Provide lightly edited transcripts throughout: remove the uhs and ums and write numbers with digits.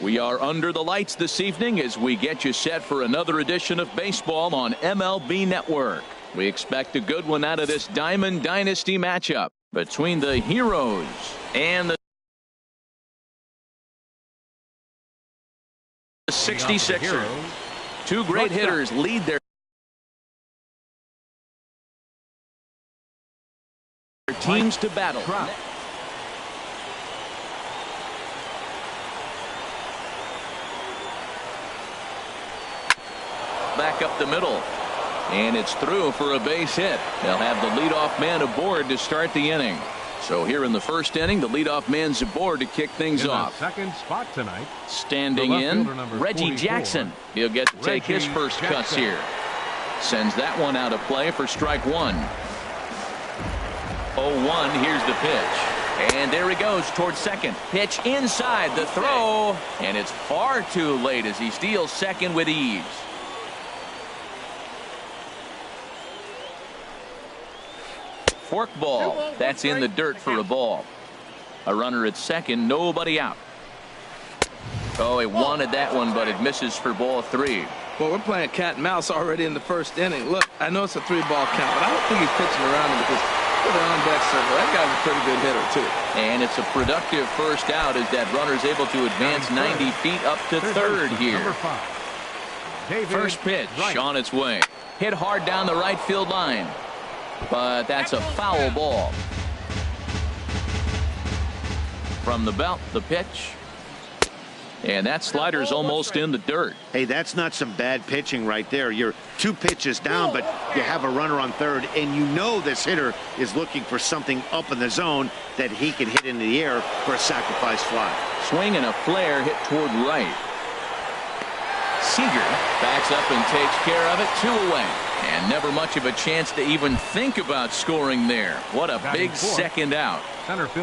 We are under the lights this evening as we get you set for another edition of baseball on MLB Network. We expect a good one out of this Diamond Dynasty matchup between the Heroes and the 66ers. Two great hitters lead their teams to battle. Back up the middle, and it's through for a base hit. They'll have the leadoff man aboard to start the inning. So here in the first inning, the leadoff man's aboard to kick things off. Second spot tonight. Standing in, Reggie Jackson. He'll get to take his first cuts here. Sends that one out of play for strike one. 0-1. Here's the pitch. And there he goes towards second. Pitch inside, the throw. And it's far too late as he steals second with ease. Fork ball. That's in the dirt for a ball. A runner at second, nobody out. Oh, he wanted that one, but it misses for ball three. Well, we're playing cat and mouse already in the first inning. Look, I know it's a 3-ball count, but I don't think he's pitching around him because with an on-deck circle, that guy's a pretty good hitter, too. And it's a productive first out as that runner's able to advance 90 feet up to third here. First pitch on its way. Hit hard down the right field line. But that's a foul ball. From the belt, the pitch. And that slider's almost in the dirt. Hey, that's not some bad pitching right there. You're 2 pitches down, but you have a runner on third, and you know this hitter is looking for something up in the zone that he can hit into the air for a sacrifice fly. Swing and a flare hit toward right. Seager backs up and takes care of it. 2 away. And never much of a chance to even think about scoring there. What a big second out.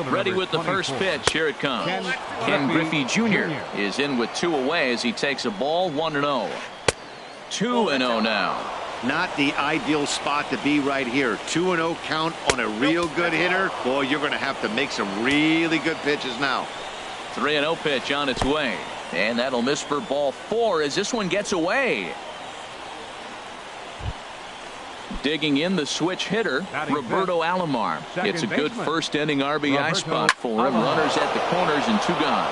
Ready with the first pitch. Here it comes. Ken Griffey Jr. is in with 2 away as he takes a ball. 1-0. 2-0 now. Not the ideal spot to be right here. 2-0 count on a real good hitter. Boy, you're going to have to make some really good pitches now. 3-0 pitch on its way. And that'll miss for ball 4 as this one gets away. Digging in the switch hitter, Roberto Alomar. It's a good first inning RBI spot for him. Runners at the corners and 2 gone.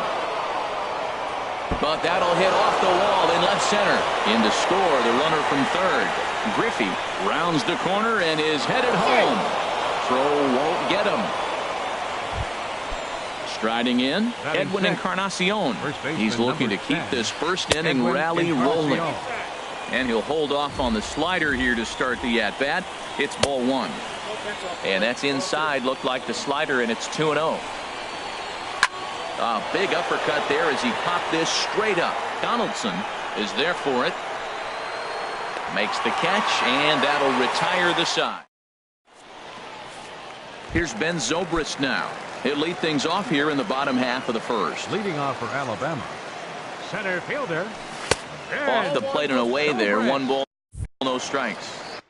But that'll hit off the wall in left center. In to score, the runner from third. Griffey rounds the corner and is headed home. Throw won't get him. Striding in, Edwin Encarnacion. He's looking to keep this first inning rally rolling. And he'll hold off on the slider here to start the at-bat. It's ball 1. And that's inside. Looked like the slider, and it's 2-0. A big uppercut there as he popped this straight up. Donaldson is there for it. Makes the catch, and that'll retire the side. Here's Ben Zobrist now. He'll lead things off here in the bottom half of the first. Leading off for Alabama, center fielder. Off the plate and away there. 1 ball, no strikes.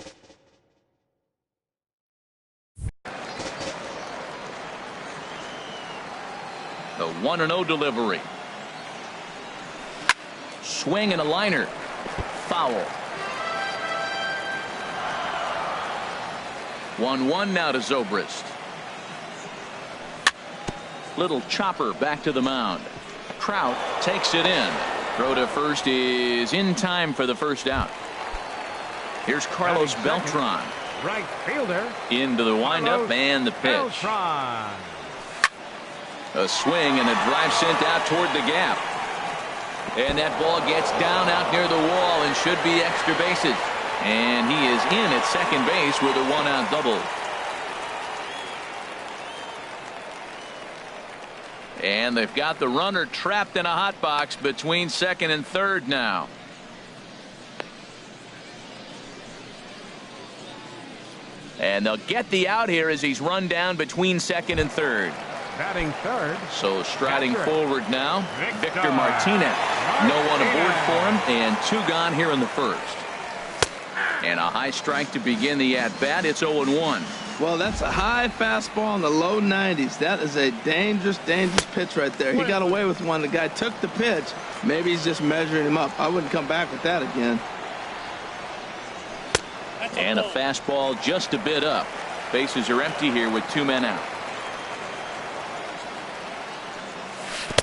The 1-0 delivery. Swing and a liner. Foul. 1-1 now to Zobrist. Little chopper back to the mound. Trout takes it in. Throw to first is in time for the first out. Here's Carlos Beltran. Right fielder. Into the windup and the pitch. Beltran. A swing and a drive sent out toward the gap. And that ball gets down out near the wall and should be extra bases. And he is in at second base with a 1-out double. And they've got the runner trapped in a hot box between second and third now. And they'll get the out here as he's run down between second and third. Batting third. So striding forward now, Victor Martinez. No one aboard for him, and 2 gone here in the first. And a high strike to begin the at-bat. It's 0-1. Well, that's a high fastball in the low 90s. That is a dangerous, dangerous pitch right there. He got away with one. The guy took the pitch. Maybe he's just measuring him up. I wouldn't come back with that again. And a fastball just a bit up. Bases are empty here with 2 men out.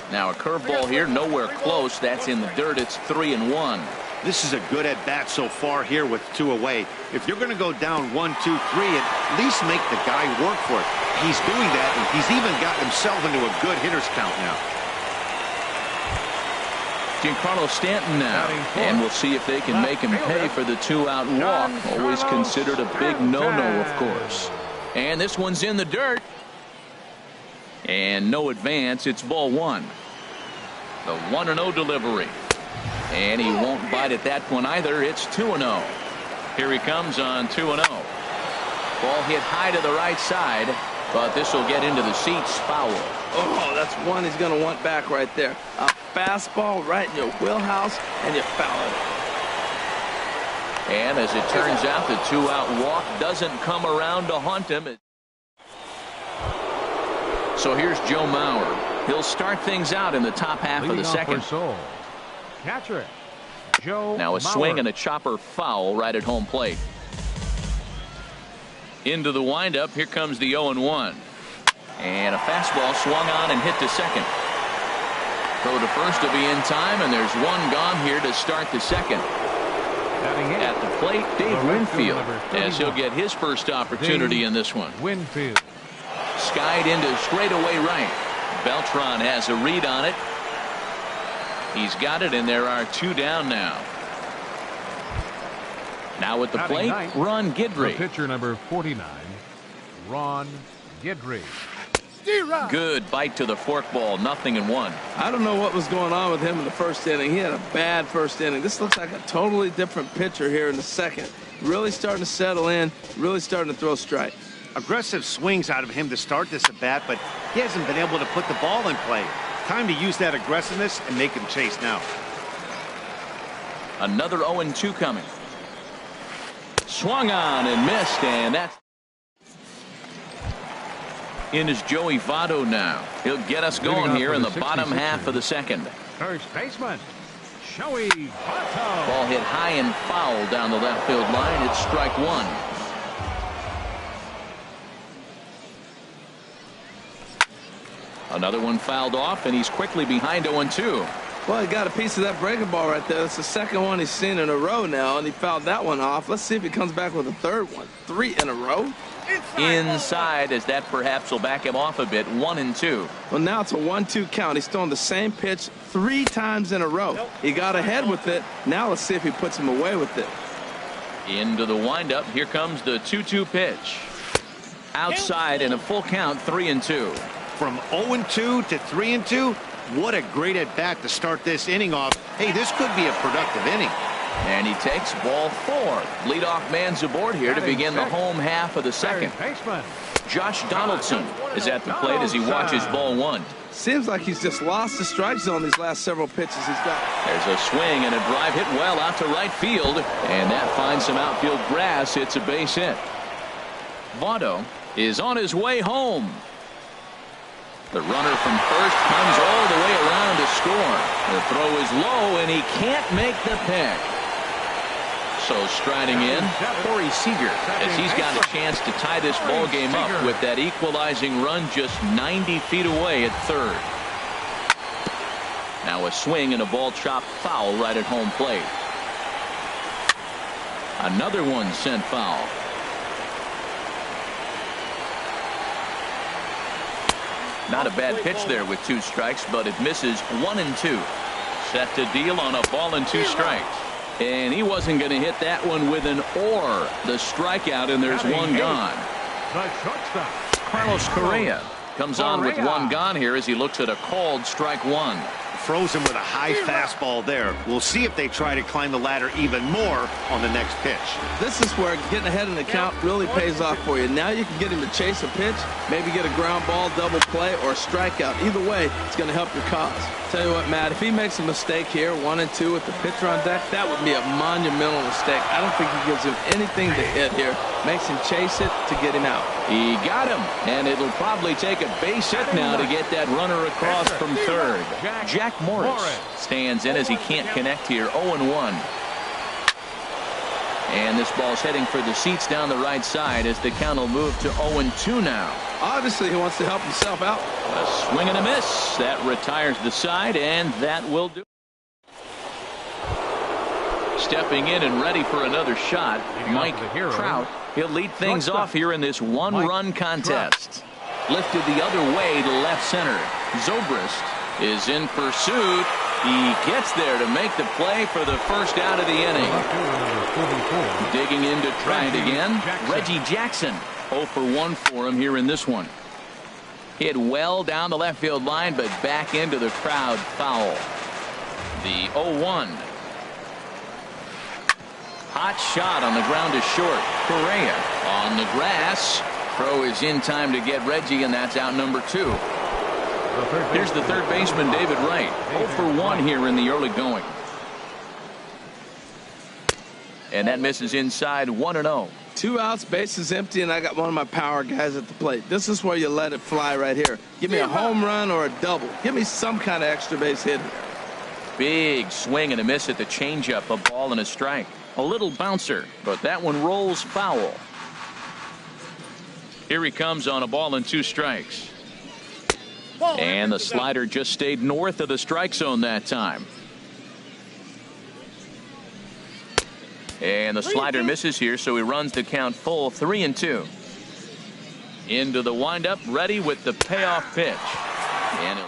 Now a curveball here, nowhere close. That's in the dirt. It's 3-1. This is a good at-bat so far here with 2 away. If you're going to go down 1, 2, 3, at least make the guy work for it. He's doing that, and he's even got himself into a good hitter's count now. Giancarlo Stanton now, and we'll see if they can make him pay for the 2-out walk. Always considered a big no-no, of course. And this one's in the dirt. And no advance. It's ball 1. The 1-0 delivery. And he won't bite at that one either. It's 2-0. Here he comes on 2-0. Ball hit high to the right side, but this will get into the seats. Foul. Oh, that's one he's going to want back right there. A fastball right in your wheelhouse, and you foul it. And as it turns out, the 2-out walk doesn't come around to haunt him. So here's Joe Mauer. He'll start things out in the top half of the second. Catcher, Joe Now a Mauer. swing and a chopper foul right at home plate. Into the windup. Here comes the 0-1. And a fastball swung on and hit to second. Throw to first to be in time, and there's one gone here to start the second. At the plate, Dave Winfield, as he'll get his first opportunity in this one. Winfield. Skied into straightaway right. Beltran has a read on it. He's got it, and there are 2 down now. Now at the plate, Ron Guidry. Pitcher number 49, Ron Guidry. Good bite to the forkball. 0-1. I don't know what was going on with him in the first inning. He had a bad first inning. This looks like a totally different pitcher here in the second. Really starting to settle in, really starting to throw strikes. Aggressive swings out of him to start this at bat, but he hasn't been able to put the ball in play. Time to use that aggressiveness and make him chase now. Another 0-2 coming. Swung on and missed, and that's in is Joey Votto now. He'll get us going here in the bottom half of the second. First baseman, Joey Votto. Ball hit high and foul down the left field line. It's strike 1. Another one fouled off, and he's quickly behind 0-2. Well, he got a piece of that breaking ball right there. That's the second one he's seen in a row now, and he fouled that one off. Let's see if he comes back with a third one. 3 in a row. Inside, as that perhaps will back him off a bit. 1-2. Well, now it's a 1-2 count. He's throwing the same pitch 3 times in a row. He got ahead with it. Now let's see if he puts him away with it. Into the windup. Here comes the 2-2 pitch. Outside in a full count. 3-2. From 0-2 to 3-2, what a great at-bat to start this inning off. Hey, this could be a productive inning. And he takes ball 4. Leadoff man's aboard here to begin the home half of the second. Josh Donaldson is at the plate as he watches ball 1. Seems like he's just lost the strike zone these last several pitches he's got. There's a swing and a drive hit well out to right field, and that finds some outfield grass. It's a base hit. Votto is on his way home. The runner from first comes all the way around to score. The throw is low, and he can't make the pick. So striding in, Corey Seager, as he's got a chance to tie this ball game up with that equalizing run just 90 feet away at third. Now a swing and a ball chopped foul right at home plate. Another one sent foul. Not a bad pitch there with 2 strikes, but it misses. 1-2. Set to deal on a ball and 2 strikes. And he wasn't going to hit that one with an or. The strikeout, and there's 1 gone. Carlos Correa comes on with 1 gone here as he looks at a called strike 1. Froze him with a high fastball there. We'll see if they try to climb the ladder even more on the next pitch. This is where getting ahead in the count really pays off for you. Now you can get him to chase a pitch, maybe get a ground ball, double play, or a strikeout. Either way, it's going to help your cause. Tell you what, Matt, if he makes a mistake here, 1-2 with the pitcher on deck, that would be a monumental mistake. I don't think he gives him anything to hit here. makes him chase it to get him out. He got him, and it'll probably take a base hit now to get that runner across from third. Jack Morris stands in as he can't connect here. 0-1. And this ball's heading for the seats down the right side as the count will move to 0-2 now. Obviously, he wants to help himself out. A swing and a miss. That retires the side, and that will do. Stepping in and ready for another shot, Mike Trout. He'll lead things off here in this one-run contest. Lifted the other way to left center. Zobrist is in pursuit. He gets there to make the play for the first out of the inning. Digging in to try it again. Reggie Jackson. 0 for 1 for him here in this one. Hit well down the left field line, but back into the crowd, foul. The 0-1. Hot shot on the ground to short. Correa on the grass. Throw is in time to get Reggie, and that's out number 2. Here's the third baseman, David Wright. 0 for 1 here in the early going. And that misses inside. 1-0. 2 outs, bases empty, and I got one of my power guys at the plate. This is where you let it fly right here. Give me a home run or a double. Give me some kind of extra base hit. Big swing and a miss at the changeup. A ball and a strike. A little bouncer, but that one rolls foul. Here he comes on a ball and 2 strikes. And the slider just stayed north of the strike zone that time. And the slider misses here, so he runs the count full. 3-2. Into the windup, ready with the payoff pitch. And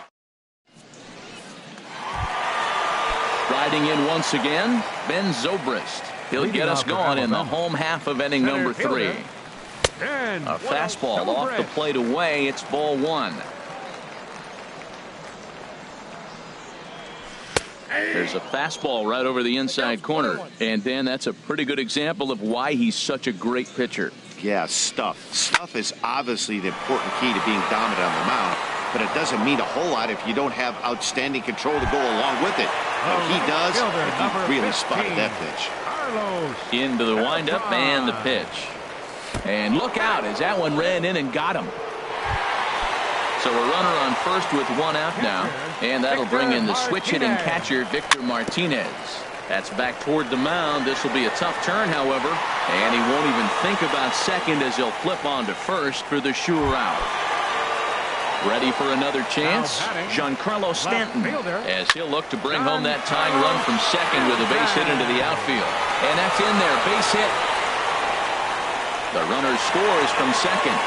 riding in once again, Ben Zobrist. He'll get us going in the home half of inning number 3. A fastball off the plate away. It's ball 1. There's a fastball right over the inside corner. And Dan, that's a pretty good example of why he's such a great pitcher. Yeah, stuff. Stuff is obviously the important key to being dominant on the mound, but it doesn't mean a whole lot if you don't have outstanding control to go along with it. But he does, and he really spotted that pitch. Into the windup and the pitch. And look out as that one ran in and got him. So a runner on first with 1 out now. And that'll bring in the switch hitting catcher, Victor Martinez. That's back toward the mound. This will be a tough turn, however. And he won't even think about second as he'll flip on to first for the sure out. Ready for another chance? Giancarlo Stanton, as he'll look to bring home that tying run from second with a base hit into the outfield. And that's in there, base hit. The runner scores from second.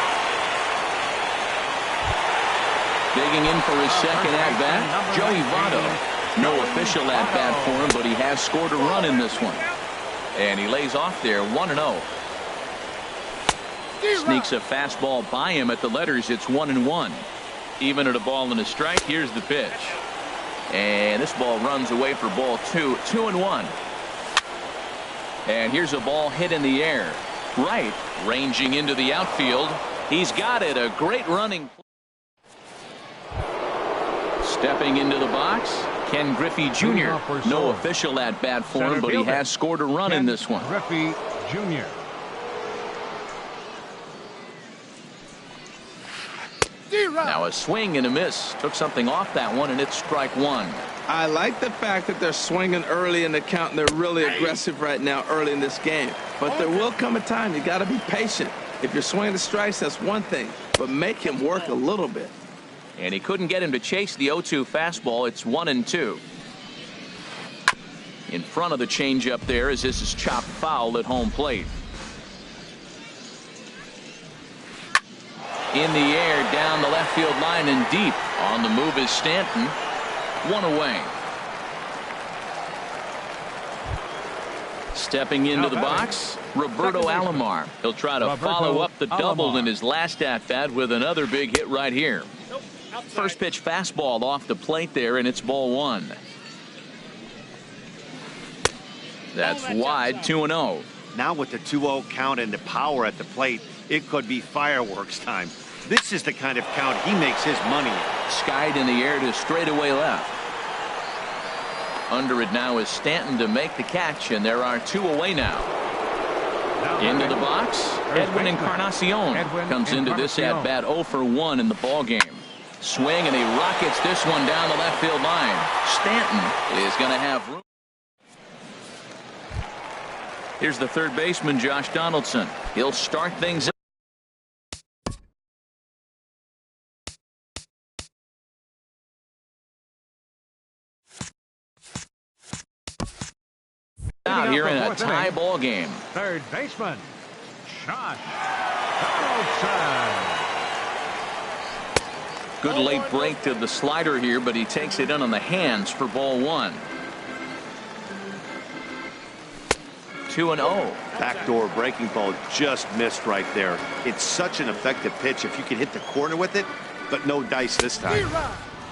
Digging in for his second at-bat, Joey Votto. No official at-bat for him, but he has scored a run in this one. And he lays off there, 1-0. Sneaks a fastball by him at the letters. It's 1-1. Even at a ball and a strike. Here's the pitch. And this ball runs away for ball 2. 2-1. And here's a ball hit in the air. Right, ranging into the outfield. He's got it. A great running play. Stepping into the box, Ken Griffey Jr. No official at-bat for him, but he has scored a run in this one. Griffey Jr. Now a swing and a miss. Took something off that one, and it's strike 1. I like the fact that they're swinging early in the count, and they're really aggressive right now early in this game. But there will come a time you got to be patient. If you're swinging the strikes, that's one thing, but make him work a little bit. And he couldn't get him to chase the 0-2 fastball. It's 1-2. In front of the changeup there as this is chopped foul at home plate. In the air, down the left field line and deep. On the move is Stanton. 1 away. Stepping into the box, Roberto Alomar. He'll try to follow up the double in his last at-bat with another big hit right here. First pitch fastball off the plate there, and it's ball 1. That's wide, 2-0. Now with the 2-0 count and the power at the plate, it could be fireworks time. This is the kind of count he makes his money. Skied in the air to straightaway left. Under it now is Stanton to make the catch, and there are 2 away now. Into the box, Edwin Encarnacion comes into this at bat 0 for 1 in the ball game. Swing, and he rockets this one down the left field line. Stanton is going to have room. Here's the third baseman, Josh Donaldson. He'll start things up. Out here in a tie ball game. Third baseman, Josh Donaldson. Good late break to the slider here, but he takes it in on the hands for ball 1. 2-0. Backdoor breaking ball just missed right there. It's such an effective pitch if you can hit the corner with it, but no dice this time.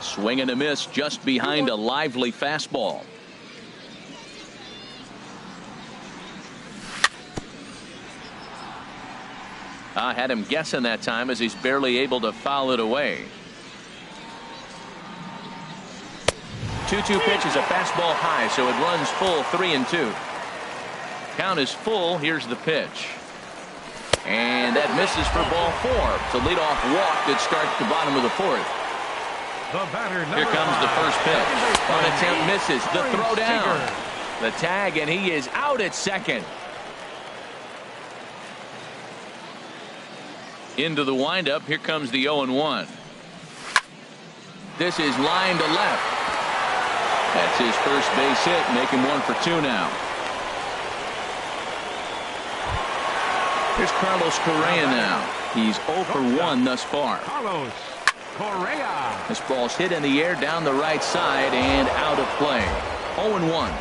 Swing and a miss just behind a lively fastball. I had him guessing that time as he's barely able to foul it away. 2-2 pitch is a fastball high, so it runs full 3-2. Count is full. Here's the pitch. And that misses for ball 4. It's a leadoff walk that starts the bottom of the 4th. Here comes the first pitch. One attempt misses. The throw down. The tag, and he is out at second. Into the windup. Here comes the 0-1. This is line to left. That's his first base hit, making 1 for 2 now. Here's Carlos Correa now. He's 0 for 1 thus far. Carlos Correa. This ball's hit in the air down the right side and out of play. 0-1.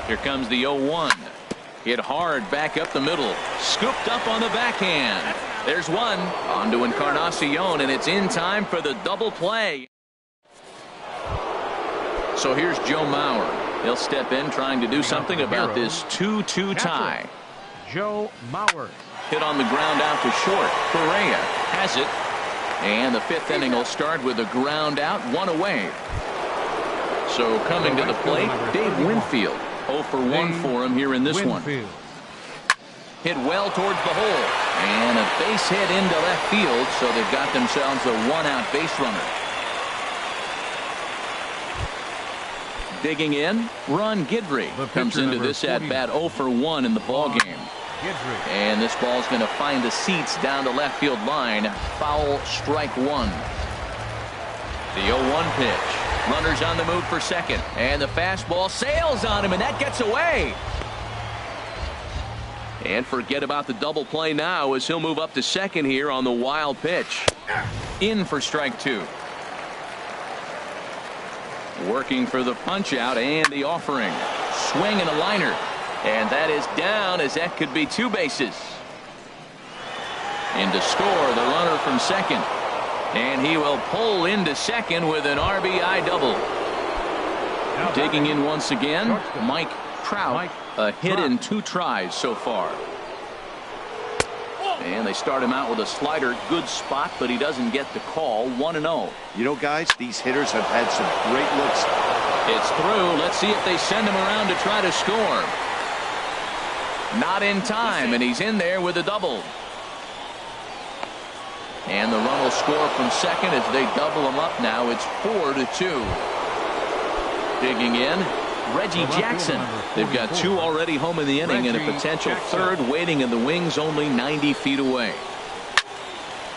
Here comes the 0-1. Hit hard back up the middle. Scooped up on the backhand. There's one. On to Encarnacion, and it's in time for the double play. So here's Joe Mauer. He'll step in trying to do something about this 2-2 tie. Joe Mauer. Hit on the ground out to short. Correa has it. And the 5th inning will start with a ground out, 1 away. So coming to the plate, Dave Winfield. 0 for 1 for him here in this one. Hit well towards the hole. And a base hit into left field, so they've got themselves a 1-out base runner. Digging in, Ron Guidry comes into this at bat 0 for 1 in the ball game. And this ball's going to find the seats down the left field line. Foul, strike 1. The 0-1 pitch. Runners on the move for second. And the fastball sails on him, and that gets away. And forget about the double play now as he'll move up to second here on the wild pitch. In for strike 2. Working for the punch out and the offering. Swing and a liner. And that is down, as that could be 2 bases. And to score, the runner from second. And he will pull into second with an RBI double. Digging in once again, Mike Trout. A hit in 2 tries so far. And they start him out with a slider. Good spot, but he doesn't get the call. 1-0. You know, guys, these hitters have had some great looks. It's through. Let's see if they send him around to try to score. Not in time, and he's in there with a double. And the run will score from second as they double him up now. It's 4-2. Digging in, Reggie Jackson. They've got 2 already home in the inning and a potential 3rd waiting in the wings only 90 feet away.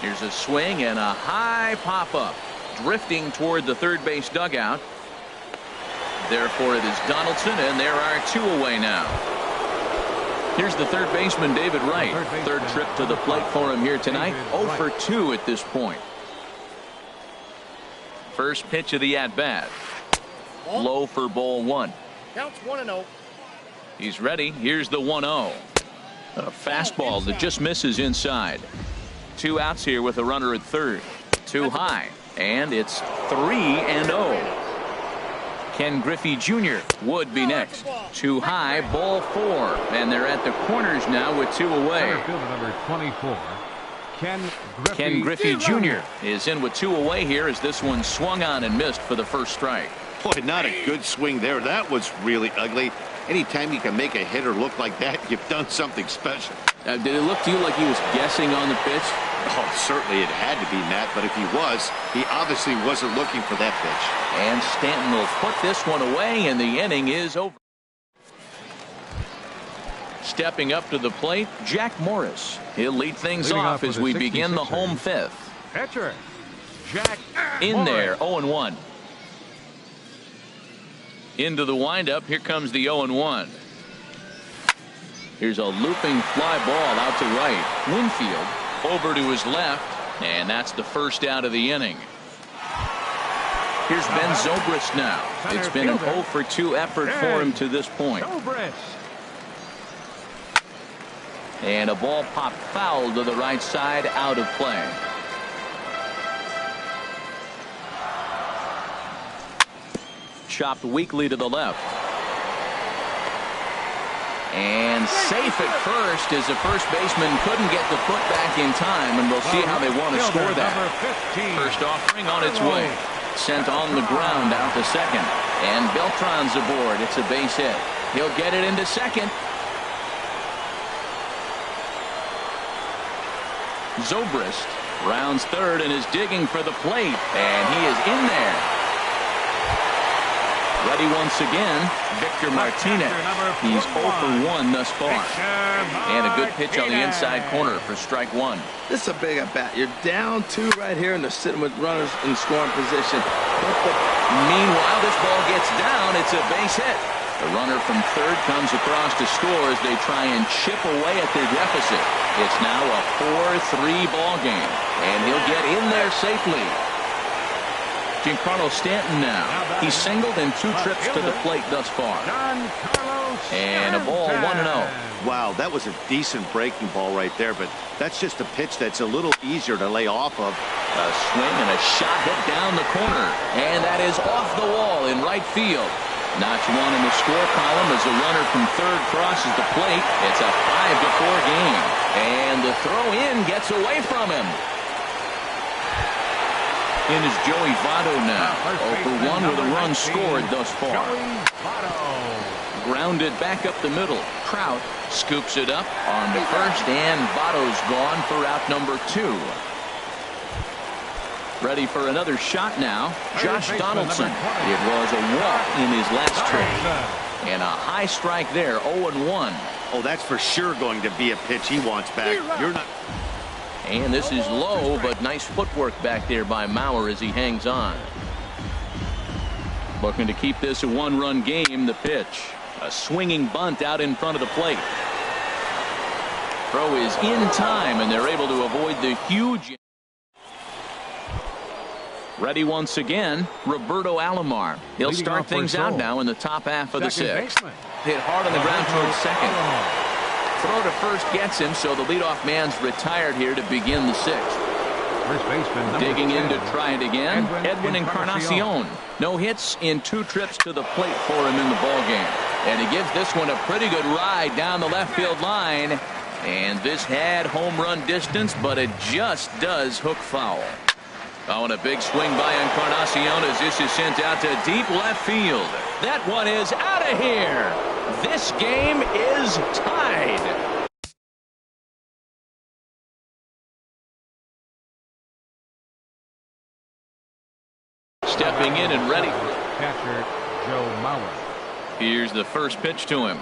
Here's a swing and a high pop-up. Drifting toward the third base dugout. Therefore it is Donaldson, and there are 2 away now. Here's the third baseman, David Wright. 3rd trip to the plate for him here tonight. 0 for 2 at this point. First pitch of the at-bat. Low for ball 1. Counts 1-0. He's ready. Here's the 1-0. A fastball that just misses inside. 2 outs here with a runner at third. Too high. And it's 3-0. Ken Griffey Jr. would be next. Too high, ball 4. And they're at the corners now with 2 away. Number 24, Ken Griffey Jr. is in with 2 away here as this one swung on and missed for the first strike. Boy, not a good swing there. That was really ugly. Anytime you can make a hitter look like that, you've done something special. Did it look to you like he was guessing on the pitch? Oh, certainly it had to be, Matt, but if he was, he obviously wasn't looking for that pitch. And Stanton will put this one away, and the inning is over. Stepping up to the plate, Jack Morris. He'll lead things Leading off off as with we a begin the 66er. home fifth. Pitcher, Jack In Morris. there, 0-1. Into the windup, here comes the 0-1. Here's a looping fly ball out to right. Winfield over to his left, and that's the first out of the inning. Here's Ben Zobrist now. It's been an 0 for 2 effort for him to this point. Zobrist. And a ball popped foul to the right side, out of play. Chopped weakly to the left. And safe at first as the first baseman couldn't get the foot back in time, and we'll see how they want to score that. First offering on its way. Sent on the ground out to second. And Beltran's aboard. It's a base hit. He'll get it into second. Zobrist rounds third and is digging for the plate, and he is in there. Ready once again, Victor Martinez. He's 0 for 1 thus far. And a good pitch on the inside corner for strike one. This is a big at bat. You're down 2 right here, and they're sitting with runners in scoring position. Meanwhile, this ball gets down. It's a base hit. The runner from third comes across to score as they try and chip away at their deficit. It's now a 4-3 ball game, and he'll get in there safely. Giancarlo Stanton now. He's singled in 2 trips to the plate thus far. And a ball 1-0. Wow, that was a decent breaking ball right there, but that's just a pitch that's a little easier to lay off of. A swing and a shot hit down the corner, and that is off the wall in right field. Notch one in the score column as the runner from third crosses the plate. It's a 5-4 game, and the throw in gets away from him. In is Joey Votto now. 0 for 1 with a run scored thus far. Grounded back up the middle. Trout scoops it up on the first, and Votto's gone for out number 2. Ready for another shot now. Josh Donaldson. It was a walk in his last trade. And a high strike there, 0-1. Oh, that's for sure going to be a pitch he wants back. You're not. And this is low, but nice footwork back there by Mauer as he hangs on. Looking to keep this a 1-run game. The pitch. A swinging bunt out in front of the plate. Throw is in time, and they're able to avoid the huge. Ready once again, Roberto Alomar. He'll start things out now in the top half of the 6th. Hit hard on the ground towards second. Throw to first gets him, so the leadoff man's retired here to begin the 6th. First baseman Digging in to try it again, Edwin Encarnacion. No hits in 2 trips to the plate for him in the ballgame. And he gives this one a pretty good ride down the left field line. And this had home run distance, but it just does hook foul. Oh, and a big swing by Encarnacion as this is sent out to deep left field. That one is out of here. This game is tied. Stepping in and ready. Catcher Joe Mauer. Here's the first pitch to him.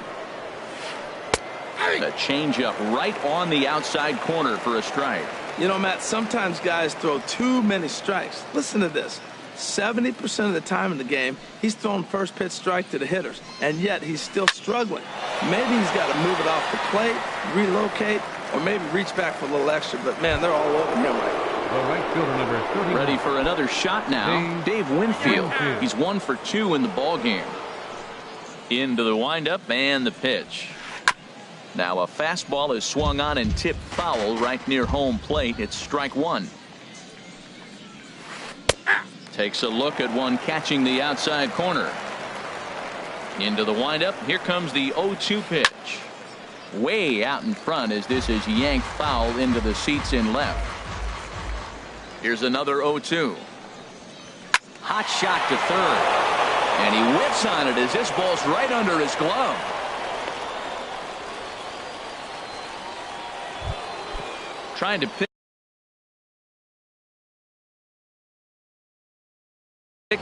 A changeup right on the outside corner for a strike. You know, Matt, sometimes guys throw too many strikes. Listen to this. 70% of the time in the game, he's throwing first pitch strike to the hitters, and yet he's still struggling. Maybe he's got to move it off the plate, relocate, or maybe reach back for a little extra, but man, they're all over him right now. The right fielder number 31. Ready for another shot now. Dave Winfield. He's 1 for 2 in the ball game. Into the windup and the pitch. Now a fastball is swung on and tipped foul right near home plate. It's strike one. Takes a look at one catching the outside corner. Into the windup. Here comes the 0-2 pitch. Way out in front as this is yanked foul into the seats in left. Here's another 0-2. Hot shot to third. And he whips on it as this ball's right under his glove. Trying to pick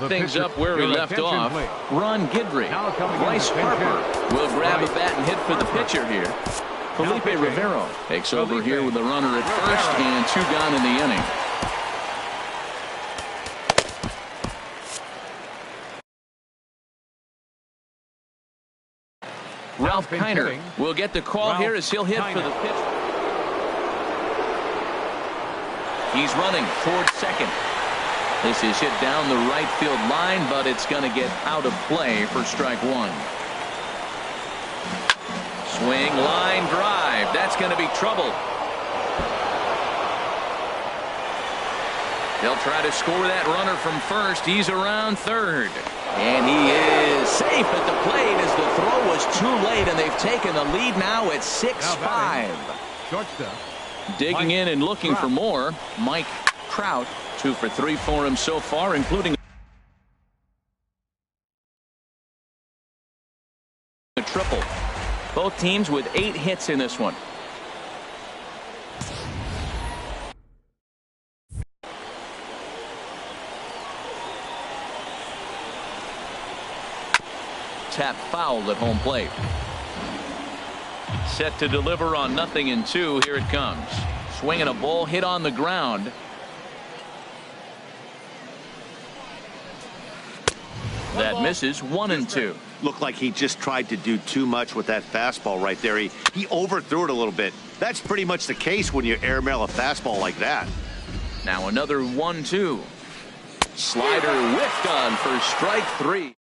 things up where he left off. Ron Guidry. Bryce Harper will grab a bat and hit for the pitcher here. Felipe Rivero takes over here with a runner at first and 2 gone in the inning. Ralph Kiner will get the call here as he'll hit for the pitch. He's running towards second. This is hit down the right field line, but it's going to get out of play for strike 1. Swing, line drive. That's going to be trouble. They'll try to score that runner from first. He's around third. And he is safe at the plate as the throw was too late, and they've taken the lead now at 6-5. Shortstop. Digging in and looking for more, Mike Trout. 2 for 3 for him so far, including a triple. Both teams with 8 hits in this one. Tap foul at home plate. Set to deliver on 0-2. Here it comes. Swinging a ball hit on the ground. That misses. 1-2. Looked like he just tried to do too much with that fastball right there. He overthrew it a little bit. That's pretty much the case when you airmail a fastball like that. Now another 1-2. Slider whiffed on for strike 3.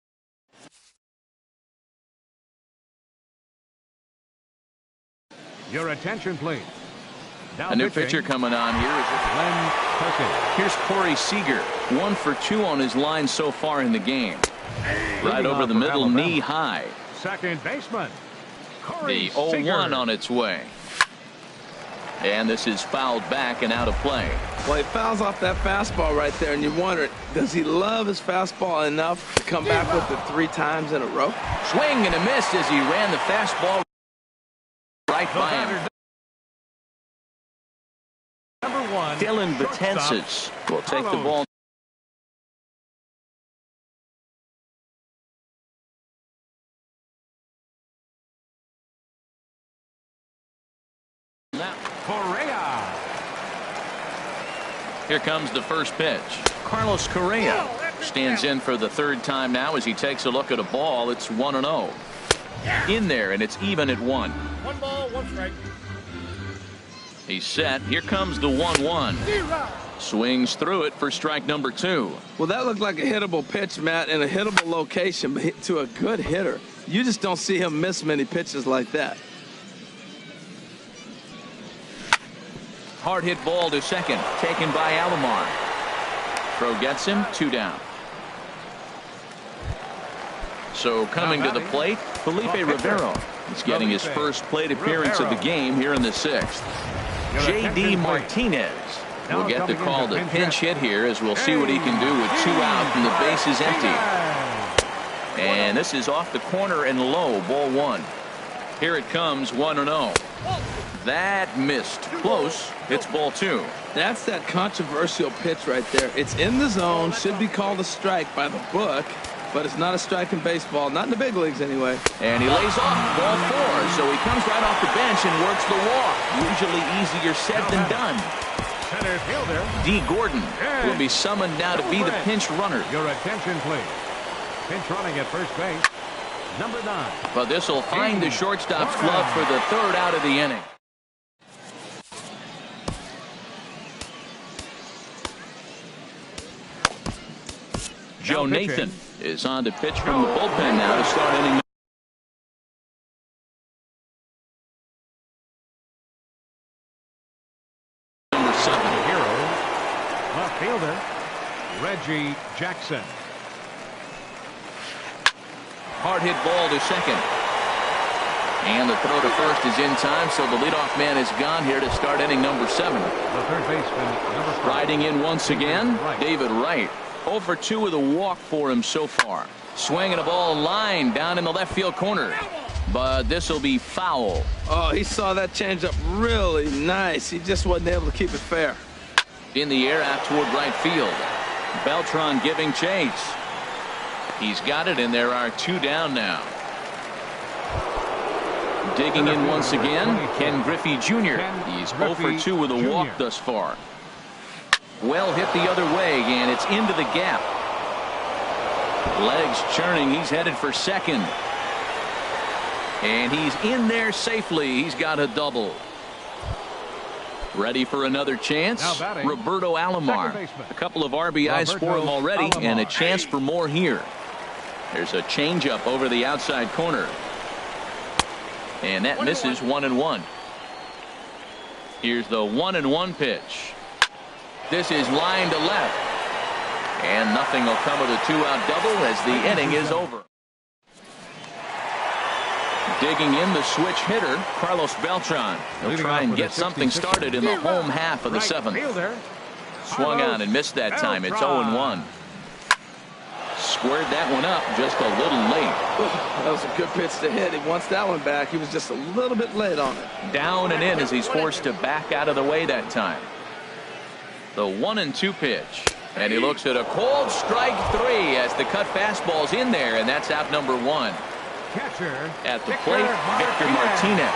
Your attention, please. Now A new pitcher coming on here is Glenn Perkins. here's Corey Seager. 1 for 2 on his line so far in the game. Right over the middle, knee high. Second baseman. The 0-1 on its way. And this is fouled back and out of play. Well, he fouls off that fastball right there, and you wonder, does he love his fastball enough to come back with it 3 times in a row? Swing and a miss as he ran the fastball right by him. Number 1. Dylan Betances will take the ball. Correa. Here comes the first pitch. Carlos Correa stands in for the 3rd time now as he takes a look at a ball. It's 1-0. In there, and it's even at 1. 1 ball, 1 strike. He's set. Here comes the 1-1. Swings through it for strike number 2. Well, that looked like a hittable pitch, Matt, in a hittable location, but hit to a good hitter. You just don't see him miss many pitches like that. Hard hit ball to second, taken by Alomar. Throw gets him, 2 down. So coming to the plate, Felipe Rivero. He's getting his first plate appearance of the game here in the 6th. J.D. Martinez will get the call to pinch hit here, as we'll see what he can do with 2 out and the base is empty. And this is off the corner and low, ball 1. Here it comes, 1-0. That missed. Close. It's ball 2. That's that controversial pitch right there. It's in the zone, should be called a strike by the book, but it's not a strike in baseball, not in the big leagues anyway. And he lays off ball 4, so he comes right off the bench and works the walk. Usually easier said than done. Center fielder. D. Gordon will be summoned now to be the pinch runner. Your attention, please. Pinch running at first base. Number 9. But this will find the shortstop's glove for the 3rd out of the inning. Joe Nathan is on to pitch from the bullpen now to start inning. Number 7. Hero. Left fielder. Reggie Jackson. Hard hit ball to second. And the throw to first is in time, so the leadoff man is gone here to start inning number 7. The third baseman, number 5. Riding in once again, David Wright. 0 for 2 with a walk for him so far. Swinging a ball line down in the left field corner. but this will be foul. Oh, he saw that changeup really nice. He just wasn't able to keep it fair. In the air out toward right field. Beltran giving chase. He's got it, and there are 2 down now. Digging in once again, Ken Griffey Jr. He's 0 for 2 with a walk thus far. Well hit the other way, and it's into the gap. Legs churning. He's headed for second. And he's in there safely. He's got a double. Ready for another chance. Roberto Alomar. A couple of RBIs for him already, and a chance for more here. There's a changeup over the outside corner. And that misses 1-1. Here's the 1-1 pitch. This is line to left. And nothing will come of the 2-out double as the inning is over. Digging in the switch hitter, Carlos Beltran. He'll try and get something started in the home half of the 7th. Swung on and missed that time. It's 0-1. Squared that one up just a little late. That was a good pitch to hit. He wants that one back. He was just a little bit late on it. Down and in as he's forced to back out of the way that time. The 1-2 pitch. And he looks at a cold strike 3 as the cut fastball's in there, and that's out number 1. At the plate, Victor Martinez.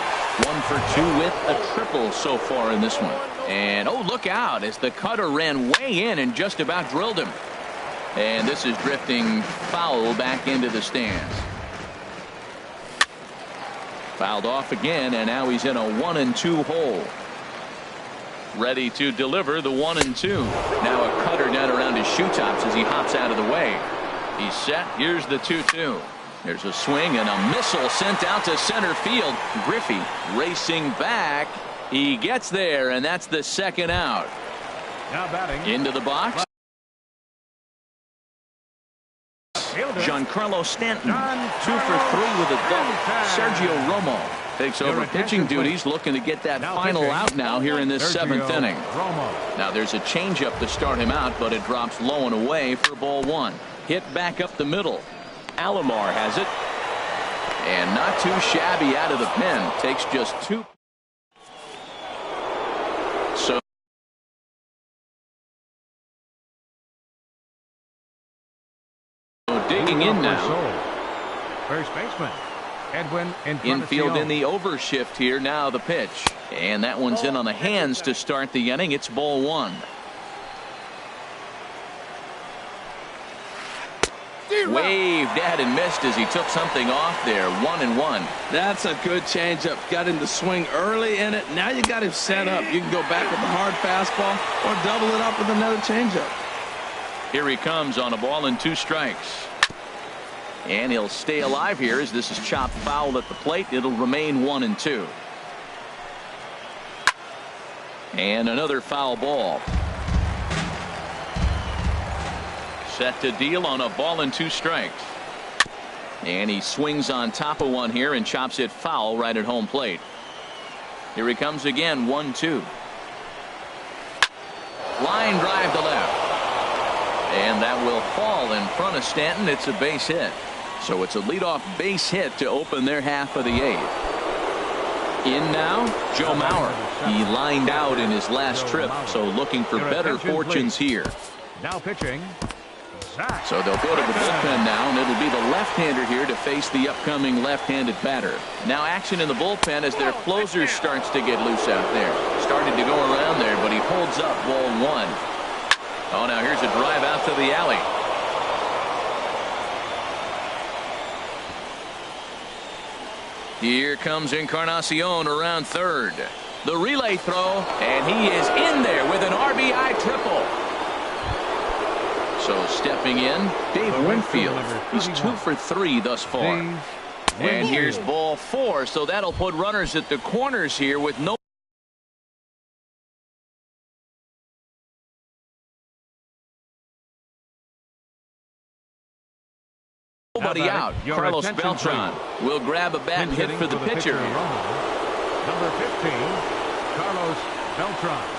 1 for 2 with a triple so far in this one. And oh, look out as the cutter ran way in and just about drilled him. And this is drifting foul back into the stands. Fouled off again, and now he's in a 1-2 hole. Ready to deliver the 1-2. Now a cutter down around his shoe tops as he hops out of the way. He's set. Here's the 2-2. There's a swing and a missile sent out to center field. Griffey racing back. He gets there, and that's the 2nd out. Now batting. Into the box. Giancarlo Stanton, 2 for 3 with a double. Sergio Romo takes over pitching duties, looking to get that final out now here in this 7th inning. Now there's a changeup to start him out, but it drops low and away for ball 1. Hit back up the middle. Alomar has it. And not too shabby out of the pen. Takes just 2. So digging in now. First baseman Edwin Infield in the overshift here. Now the pitch, and that one's in on the hands to start the inning. It's ball 1. Waved at and missed as he took something off there. 1-1. That's a good changeup. Got him to swing early in it. Now you got him set up. You can go back with a hard fastball or double it up with another changeup. Here he comes on a ball and 2 strikes. And he'll stay alive here as this is chopped foul at the plate. It'll remain 1-2. And another foul ball. Set to deal on a ball and 2 strikes. And he swings on top of one here and chops it foul right at home plate. Here he comes again. 1-2. Line drive to left. And that will fall in front of Stanton. It's a base hit. So it's a leadoff base hit to open their half of the 8th. In now, Joe Mauer. He lined out in his last trip, so looking for better fortunes here. Now pitching. So they'll go to the bullpen now, and it'll be the left-hander here to face the upcoming left-handed batter. Now action in the bullpen as their closer starts to get loose out there. Started to go around there, but he holds up ball 1. Oh, now here's a drive out to the alley. Here comes Encarnacion around third. The relay throw, and he is in there with an RBI triple. So stepping in, Dave Winfield. He's 2 for 3 thus far. And here's ball 4, so that'll put runners at the corners here with no. Nobody out. Carlos Beltran will grab a bat and hit for the pitcher. Number 15, Carlos Beltran.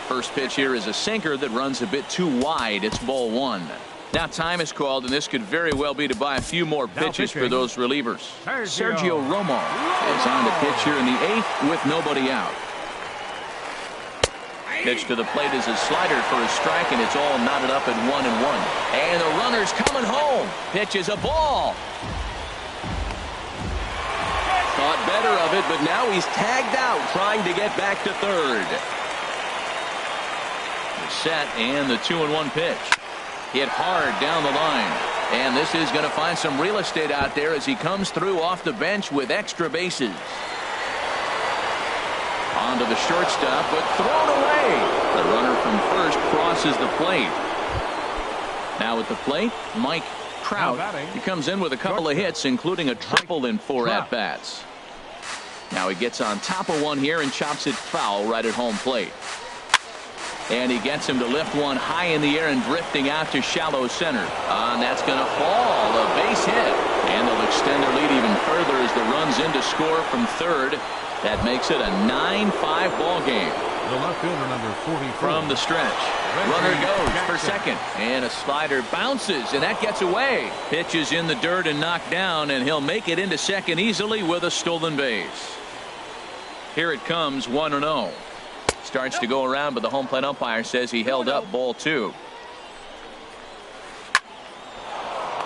First pitch here is a sinker that runs a bit too wide. It's ball 1. Now time is called, and this could very well be to buy a few more pitches for those relievers. Sergio Romo is on the pitch here in the 8th with nobody out. Pitch to the plate is a slider for a strike, and it's all knotted up at 1-1. And the runner's coming home. Pitch is a ball. Thought better of it, but now he's tagged out trying to get back to third. The set and the 2-1 pitch. Hit hard down the line. And this is going to find some real estate out there as he comes through off the bench with extra bases. On to the shortstop, but thrown away. The runner from first crosses the plate. Now at the plate, Mike Trout. He comes in with a couple of hits, including a triple in 4 at-bats. Now he gets on top of one here and chops it foul right at home plate. And he gets him to lift one high in the air and drifting out to shallow center. And that's going to fall. A base hit. And they'll extend their lead even further as the run's in to score from third. That makes it a 9-5 ball game. The left fielder, number 44. From the stretch. Runner goes for second. And a slider bounces, and that gets away. Pitch is in the dirt and knocked down, and he'll make it into second easily with a stolen base. Here it comes, 1-0. Starts to go around, but the home plate umpire says he held up, ball 2.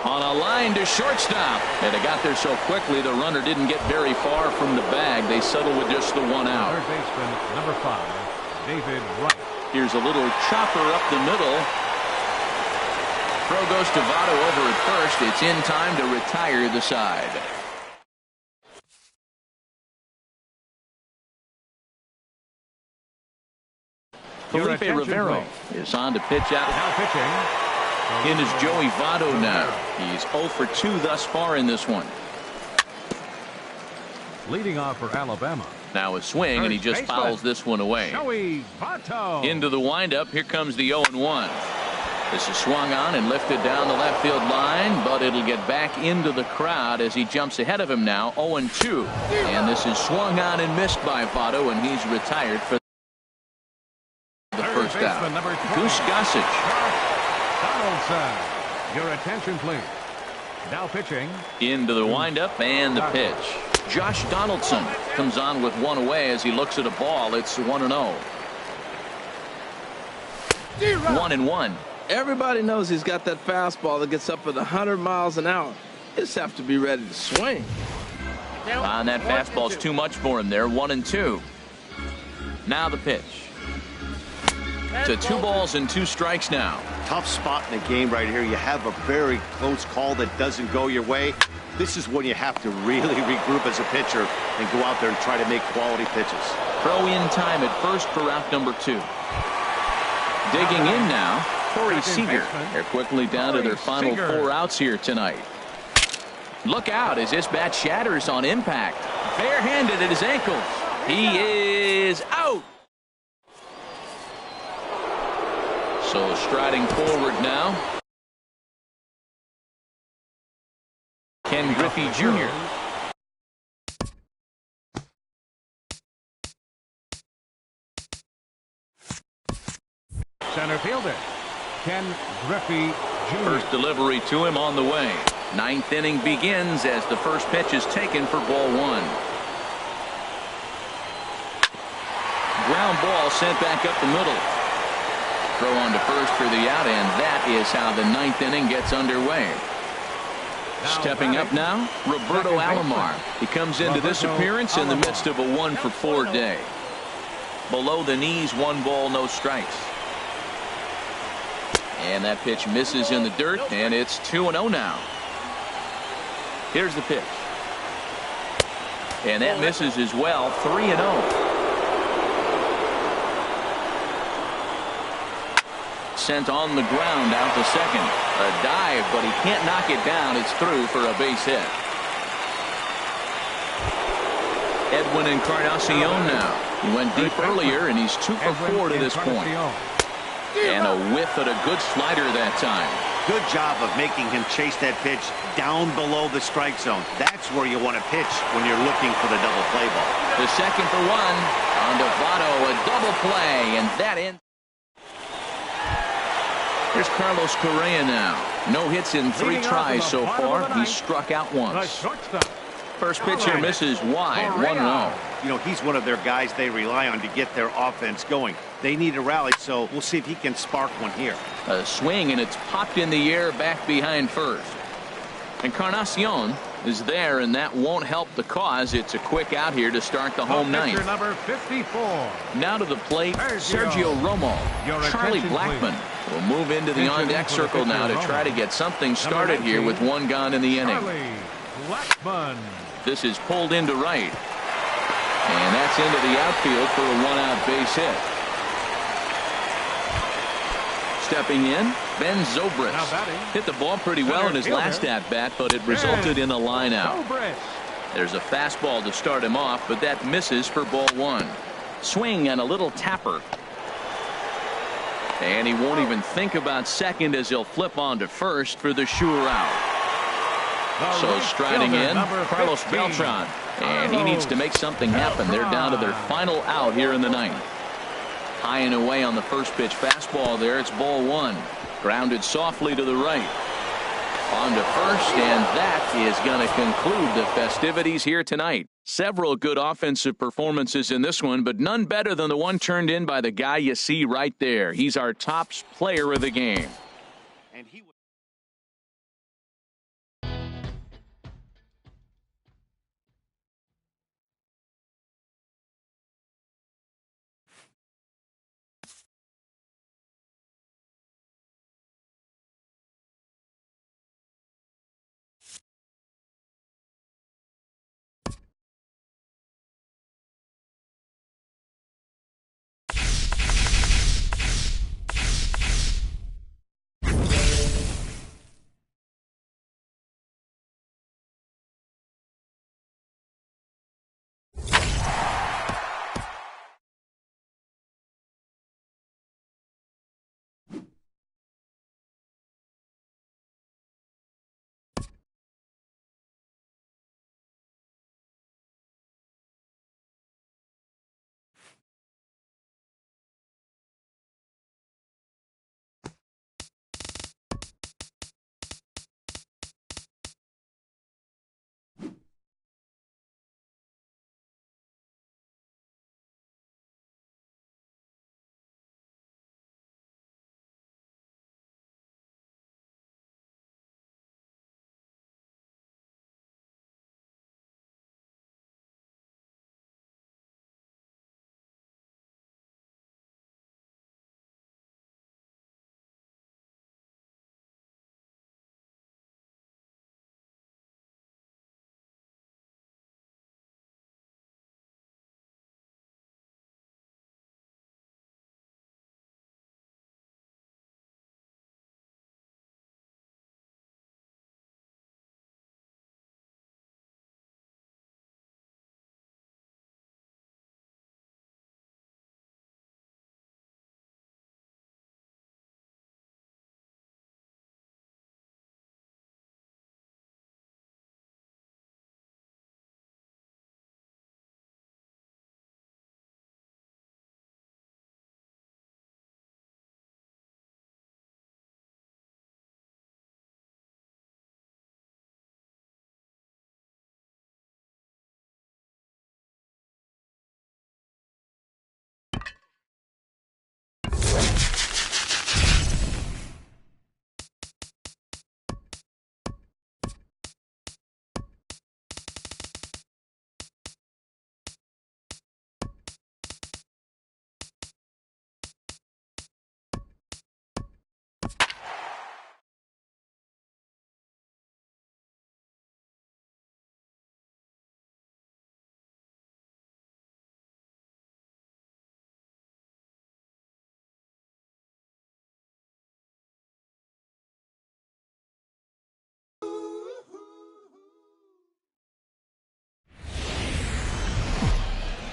On a line to shortstop. And it got there so quickly the runner didn't get very far from the bag. They settled with just the 1 out. Third baseman, number 5, David Wright. Here's a little chopper up the middle. Throw goes to Votto over at first. It's in time to retire the side. Felipe Rivero is on to pitch out. Now pitching. In is Joey Votto now. He's 0 for 2 thus far in this one. Leading off for Alabama. Now a swing, and he just fouls this one away. Joey Votto. Into the windup. Here comes the 0-1. This is swung on and lifted down the left field line, but it'll get back into the crowd as he jumps ahead of him now. 0-2. And this is swung on and missed by Votto, and he's retired for the first out. Goose Gossage. Donaldson. Your attention, please. Now pitching. Into the windup and the pitch. Josh Donaldson comes on with one away as he looks at a ball. It's 1-0. 1-1. Everybody knows he's got that fastball that gets up at 100 miles an hour. Just have to be ready to swing. And that fastball's too much for him there. 1-2. Now the pitch. To 2 balls and 2 strikes now. Tough spot in the game right here. You have a very close call that doesn't go your way. This is when you have to really regroup as a pitcher and go out there and try to make quality pitches. Throw in time at first for out number 2. Digging in now, Corey Seager. They're quickly down to their final 4 outs here tonight. Look out as this bat shatters on impact. Barehanded at his ankles. He is out. So striding forward now, Ken Griffey Jr. Center fielder, Ken Griffey Jr. First delivery to him on the way. 9th inning begins as the first pitch is taken for ball 1. Ground ball sent back up the middle. Throw on to first for the out, and that is how the 9th inning gets underway. Stepping up now, Roberto Alomar. He comes into this appearance in the midst of a 1 for 4 day. Below the knees, 1 ball, no strikes. And that pitch misses in the dirt, and it's 2-0 now. Here's the pitch. And that misses as well, 3-0. Sent on the ground out to second. A dive, but he can't knock it down. It's through for a base hit. Edwin Encarnacion now. He went deep earlier, and he's 2 for 4 to this point. And a whiff at a good slider that time. Good job of making him chase that pitch down below the strike zone. That's where you want to pitch when you're looking for the double play ball. The second for 1. On to Votto, a double play, and that ends. Here's Carlos Correa now. No hits in 3 Leading off tries in the so bottom of far. the He ninth, struck out The once. shortstop. First pitch here misses wide. Correa. 1-0. You know, he's one of their guys they rely on to get their offense going. They need a rally, so we'll see if he can spark one here. A swing, and it's popped in the air back behind first. Encarnacion is there, and that won't help the cause. It's a quick out here to start the home Pitcher ninth. number 54. Now to the plate, Sergio. Sergio Romo. Your Charlie attention, Blackmon please. will move into the Attention on-deck for the circle now to pitcher, try to Romo. get something started here 19, with 1 gone in the inning. Charlie Blackmon. This is pulled into right. And that's into the outfield for a 1-out base hit. Stepping in, Ben Zobrist. Now batting. Hit the ball pretty well in his Center last fielder. at-bat, but it resulted in a line out. Zobrist. There's a fastball to start him off, but that misses for ball 1. Swing and a little tapper. And he won't even think about second as he'll flip on to first for the sure out. The So right striding fielder, in, number Carlos 15. Beltran. And he needs to make something happen. They're down to their final out here in the ninth. High and away on the first pitch fastball there. It's ball 1. Grounded softly to the right. On to first, and that is going to conclude the festivities here tonight. Several good offensive performances in this one, but none better than the one turned in by the guy you see right there. He's our top player of the game. And he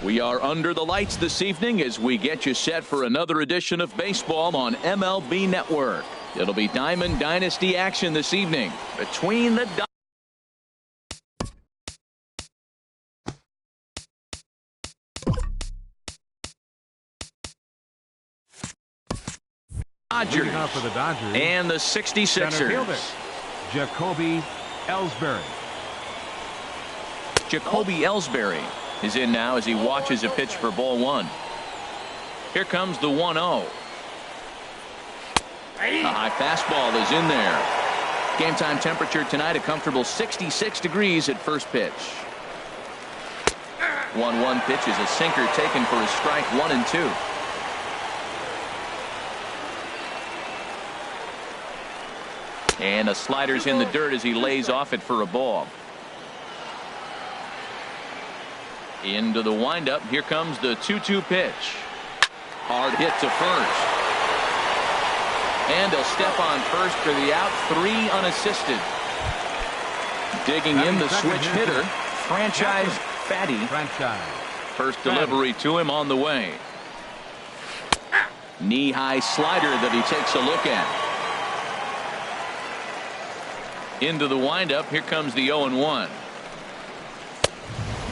We are under the lights this evening as we get you set for another edition of baseball on MLB Network. It'll be Diamond Dynasty action this evening between the Dodgers. Leading off for the Dodgers. And the Center 66ers. fielder, Jacoby Ellsbury. Jacoby Ellsbury is in now as he watches a pitch for ball one. Here comes the 1-0. A high fastball is in there. Game time temperature tonight a comfortable 66 degrees at first pitch. 1-1 pitch is a sinker taken for a strike 1 and 2. And a slider's in the dirt as he lays off it for a ball. Into the windup. Here comes the 2-2 pitch. Hard hit to first. And he'll step on first for the out. 3 unassisted. Digging in the switch hitter. Franchise Fatty. First delivery to him on the way. Knee-high slider that he takes a look at. Into the windup. Here comes the 0-1.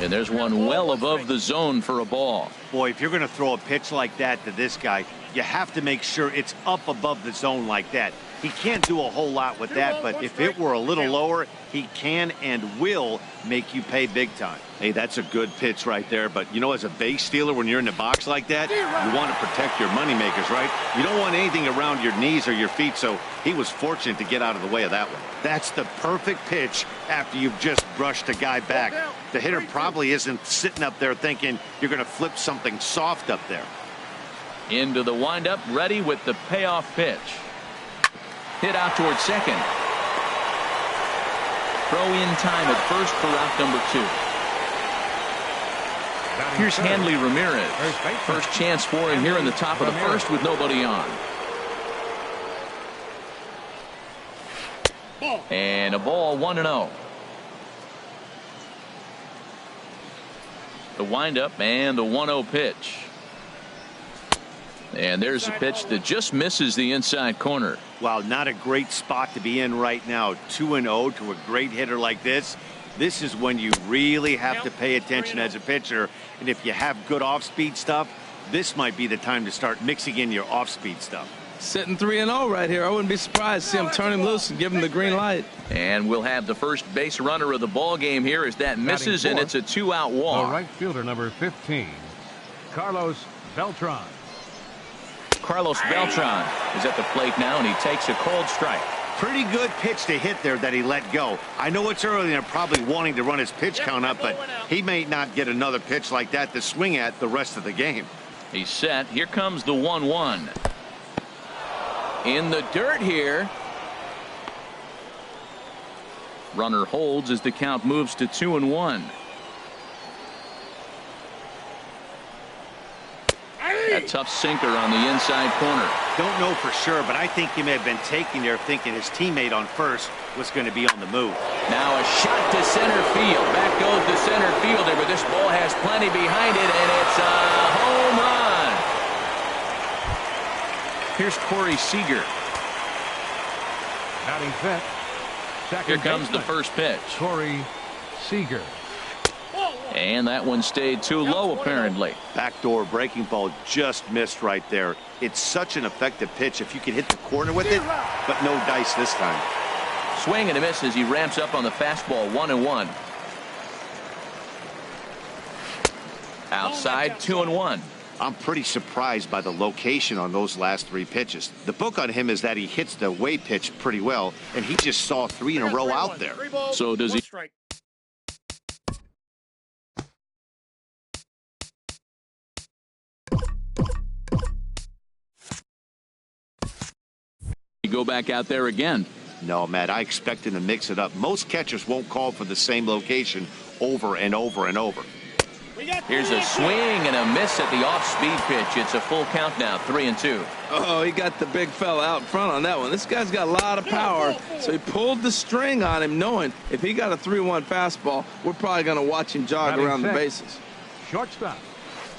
And there's one well above the zone for a ball. Boy, if you're going to throw a pitch like that to this guy, you have to make sure it's up above the zone like that. He can't do a whole lot with that, but if it were a little lower, he can and will make you pay big time. Hey, that's a good pitch right there. But, you know, as a base stealer, when you're in the box like that, you want to protect your moneymakers, right? You don't want anything around your knees or your feet, so he was fortunate to get out of the way of that one. That's the perfect pitch after you've just brushed a guy back. The hitter probably isn't sitting up there thinking you're going to flip something soft up there. Into the windup, ready with the payoff pitch. Hit out towards second. Throw in time at first for out number 2. Here's Hanley Ramirez. First chance for him here in the top of the first with nobody on. And a ball 1-0. The windup and the 1-0 pitch. And there's a pitch that just misses the inside corner. Wow, not a great spot to be in right now. 2-0 to a great hitter like this. This is when you really have to pay attention as a pitcher. And if you have good off-speed stuff, this might be the time to start mixing in your off-speed stuff. Sitting 3-0 right here. I wouldn't be surprised to see him turn him loose and give him the green light. And we'll have the first base runner of the ball game here as that misses, and it's a 2-out walk. The right fielder, number 15, Carlos Beltran. Carlos Beltran is at the plate now, and he takes a cold strike. Pretty good pitch to hit there that he let go. I know it's early and they're probably wanting to run his pitch count up, but he may not get another pitch like that to swing at the rest of the game. He's set. Here comes the 1-1. In the dirt here. Runner holds as the count moves to 2-1. A tough sinker on the inside corner. Don't know for sure, but I think he may have been taking there thinking his teammate on first was going to be on the move. Now a shot to center field. Back goes the center fielder, but this ball has plenty behind it, and it's a home run. Here's Corey Seager. Batting fifth. Here comes the first pitch. Corey Seager. And that one stayed too low, apparently. Backdoor breaking ball just missed right there. It's such an effective pitch if you can hit the corner with it, but no dice this time. Swing and a miss as he ramps up on the fastball. 1-1. Outside, 2-1. I'm pretty surprised by the location on those last 3 pitches. The book on him is that he hits the way pitch pretty well, and he just saw 3 in a row out there. So does he? Go back out there again? No, Matt, I expect him to mix it up. Most catchers won't call for the same location over and over and over. Here's a swing and a miss at the off-speed pitch. It's a full count now, 3-2. Oh, he got the big fella out front on that one. This guy's got a lot of power, so he pulled the string on him, knowing if he got a 3-1 fastball, we're probably going to watch him jog around the bases. Shortstop,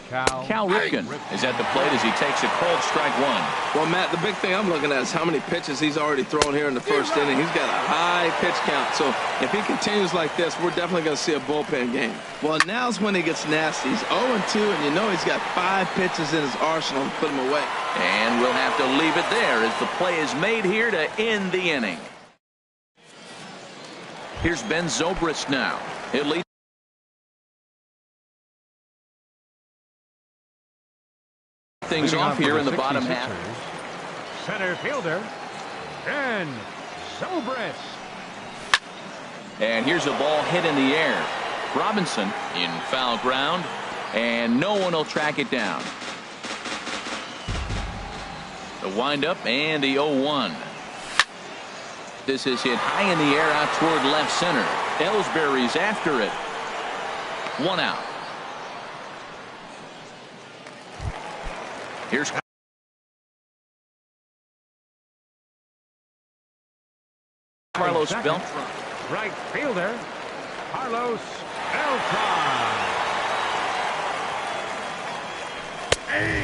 Cal Ripken is at the plate as he takes a cold strike one. Well, Matt, the big thing I'm looking at is how many pitches he's already thrown here in the first inning. He's got a high pitch count. So if he continues like this, we're definitely going to see a bullpen game. Well, now's when he gets nasty. He's 0-2, and you know he's got 5 pitches in his arsenal to put him away. And we'll have to leave it there as the play is made here to end the inning. Here's Ben Zobrist now. He'll lead things off here in the bottom half. Center fielder, Ben Zobrist. And here's a ball hit in the air. Robinson in foul ground, and no one will track it down. The windup and the 0-1. This is hit high in the air out toward left center. Ellsbury's after it. 1 out. Here's Carlos Beltran. Right fielder, Carlos Beltran.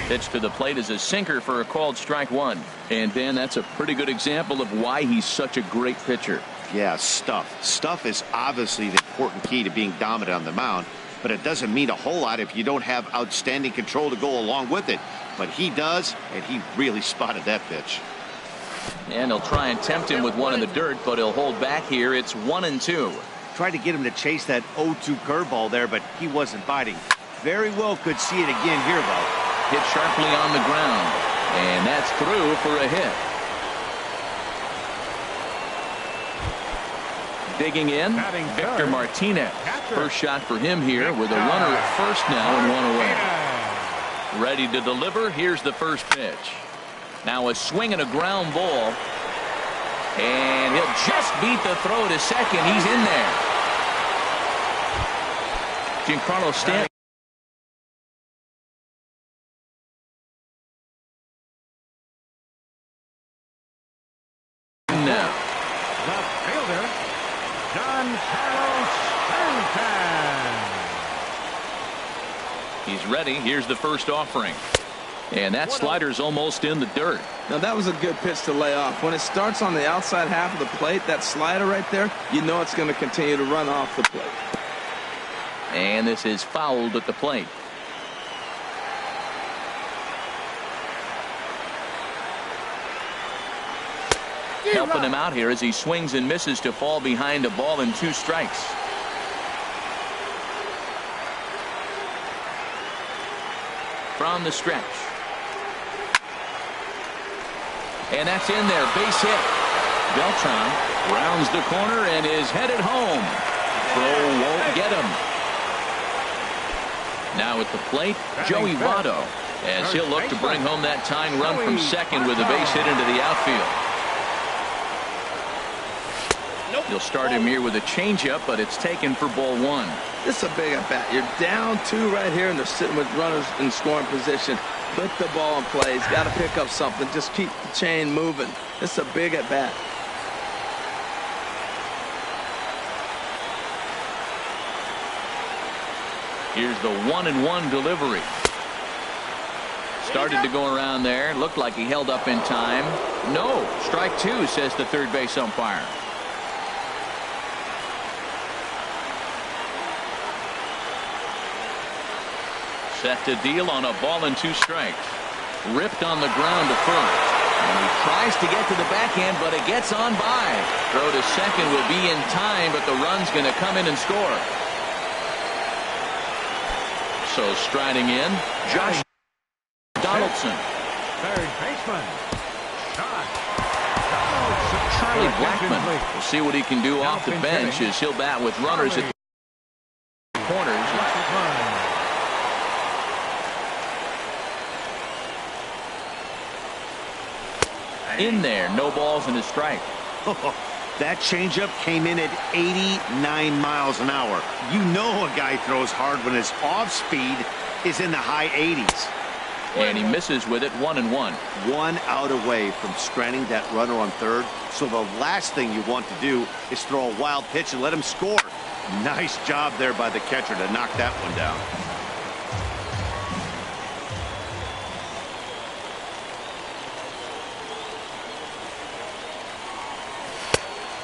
Pitch to the plate is a sinker for a called strike one. And Ben, that's a pretty good example of why he's such a great pitcher. Yeah, stuff. Stuff is obviously the important key to being dominant on the mound, but it doesn't mean a whole lot if you don't have outstanding control to go along with it. But he does, and he really spotted that pitch. And he'll try and tempt him with one in the dirt, but he'll hold back here. It's 1-2. Tried to get him to chase that 0-2 curveball there, but he wasn't biting. Very well could see it again here, though. Hit sharply on the ground, and that's through for a hit. Digging in, Victor Martinez. First shot for him here with a runner at first now and one away. Ready to deliver. Here's the first pitch. Now a swing and a ground ball. And he'll just beat the throw to second. He's in there. Giancarlo Stanton. Now. The fielder, Giancarlo Stanton. He's ready. Here's the first offering. And that slider's almost in the dirt. Now, that was a good pitch to lay off. When it starts on the outside half of the plate, that slider right there, you know it's going to continue to run off the plate. And this is fouled at the plate. Helping him out here as he swings and misses to fall behind a ball and 2 strikes. From the stretch. And that's in there. Base hit. Beltran rounds the corner and is headed home. Throw won't get him. Now at the plate, Joey Votto, as he'll look to bring home that tying run from second with a base hit into the outfield. He'll start him here with a changeup, but it's taken for ball 1. This is a big at bat. You're down 2 right here, and they're sitting with runners in scoring position. Put the ball in play. He's got to pick up something. Just keep the chain moving. This is a big at bat. Here's the 1-1 delivery. Started to go around there. Looked like he held up in time. No. Strike 2, says the third base umpire. Set to deal on a ball and 2 strikes. Ripped on the ground to first. And he tries to get to the backhand, but it gets on by. Throw to second will be in time, but the run's going to come in and score. So striding in, Josh Donaldson. Third baseman, Josh Donaldson. Charlie Blackmon. We'll see what he can do off the bench as he'll bat with runners at the corners. In there, no balls and a strike. That changeup came in at 89 miles an hour. You know a guy throws hard when his off speed is in the high 80s. And he misses with it. 1-1. 1 out away from stranding that runner on third. So the last thing you want to do is throw a wild pitch and let him score. Nice job there by the catcher to knock that one down.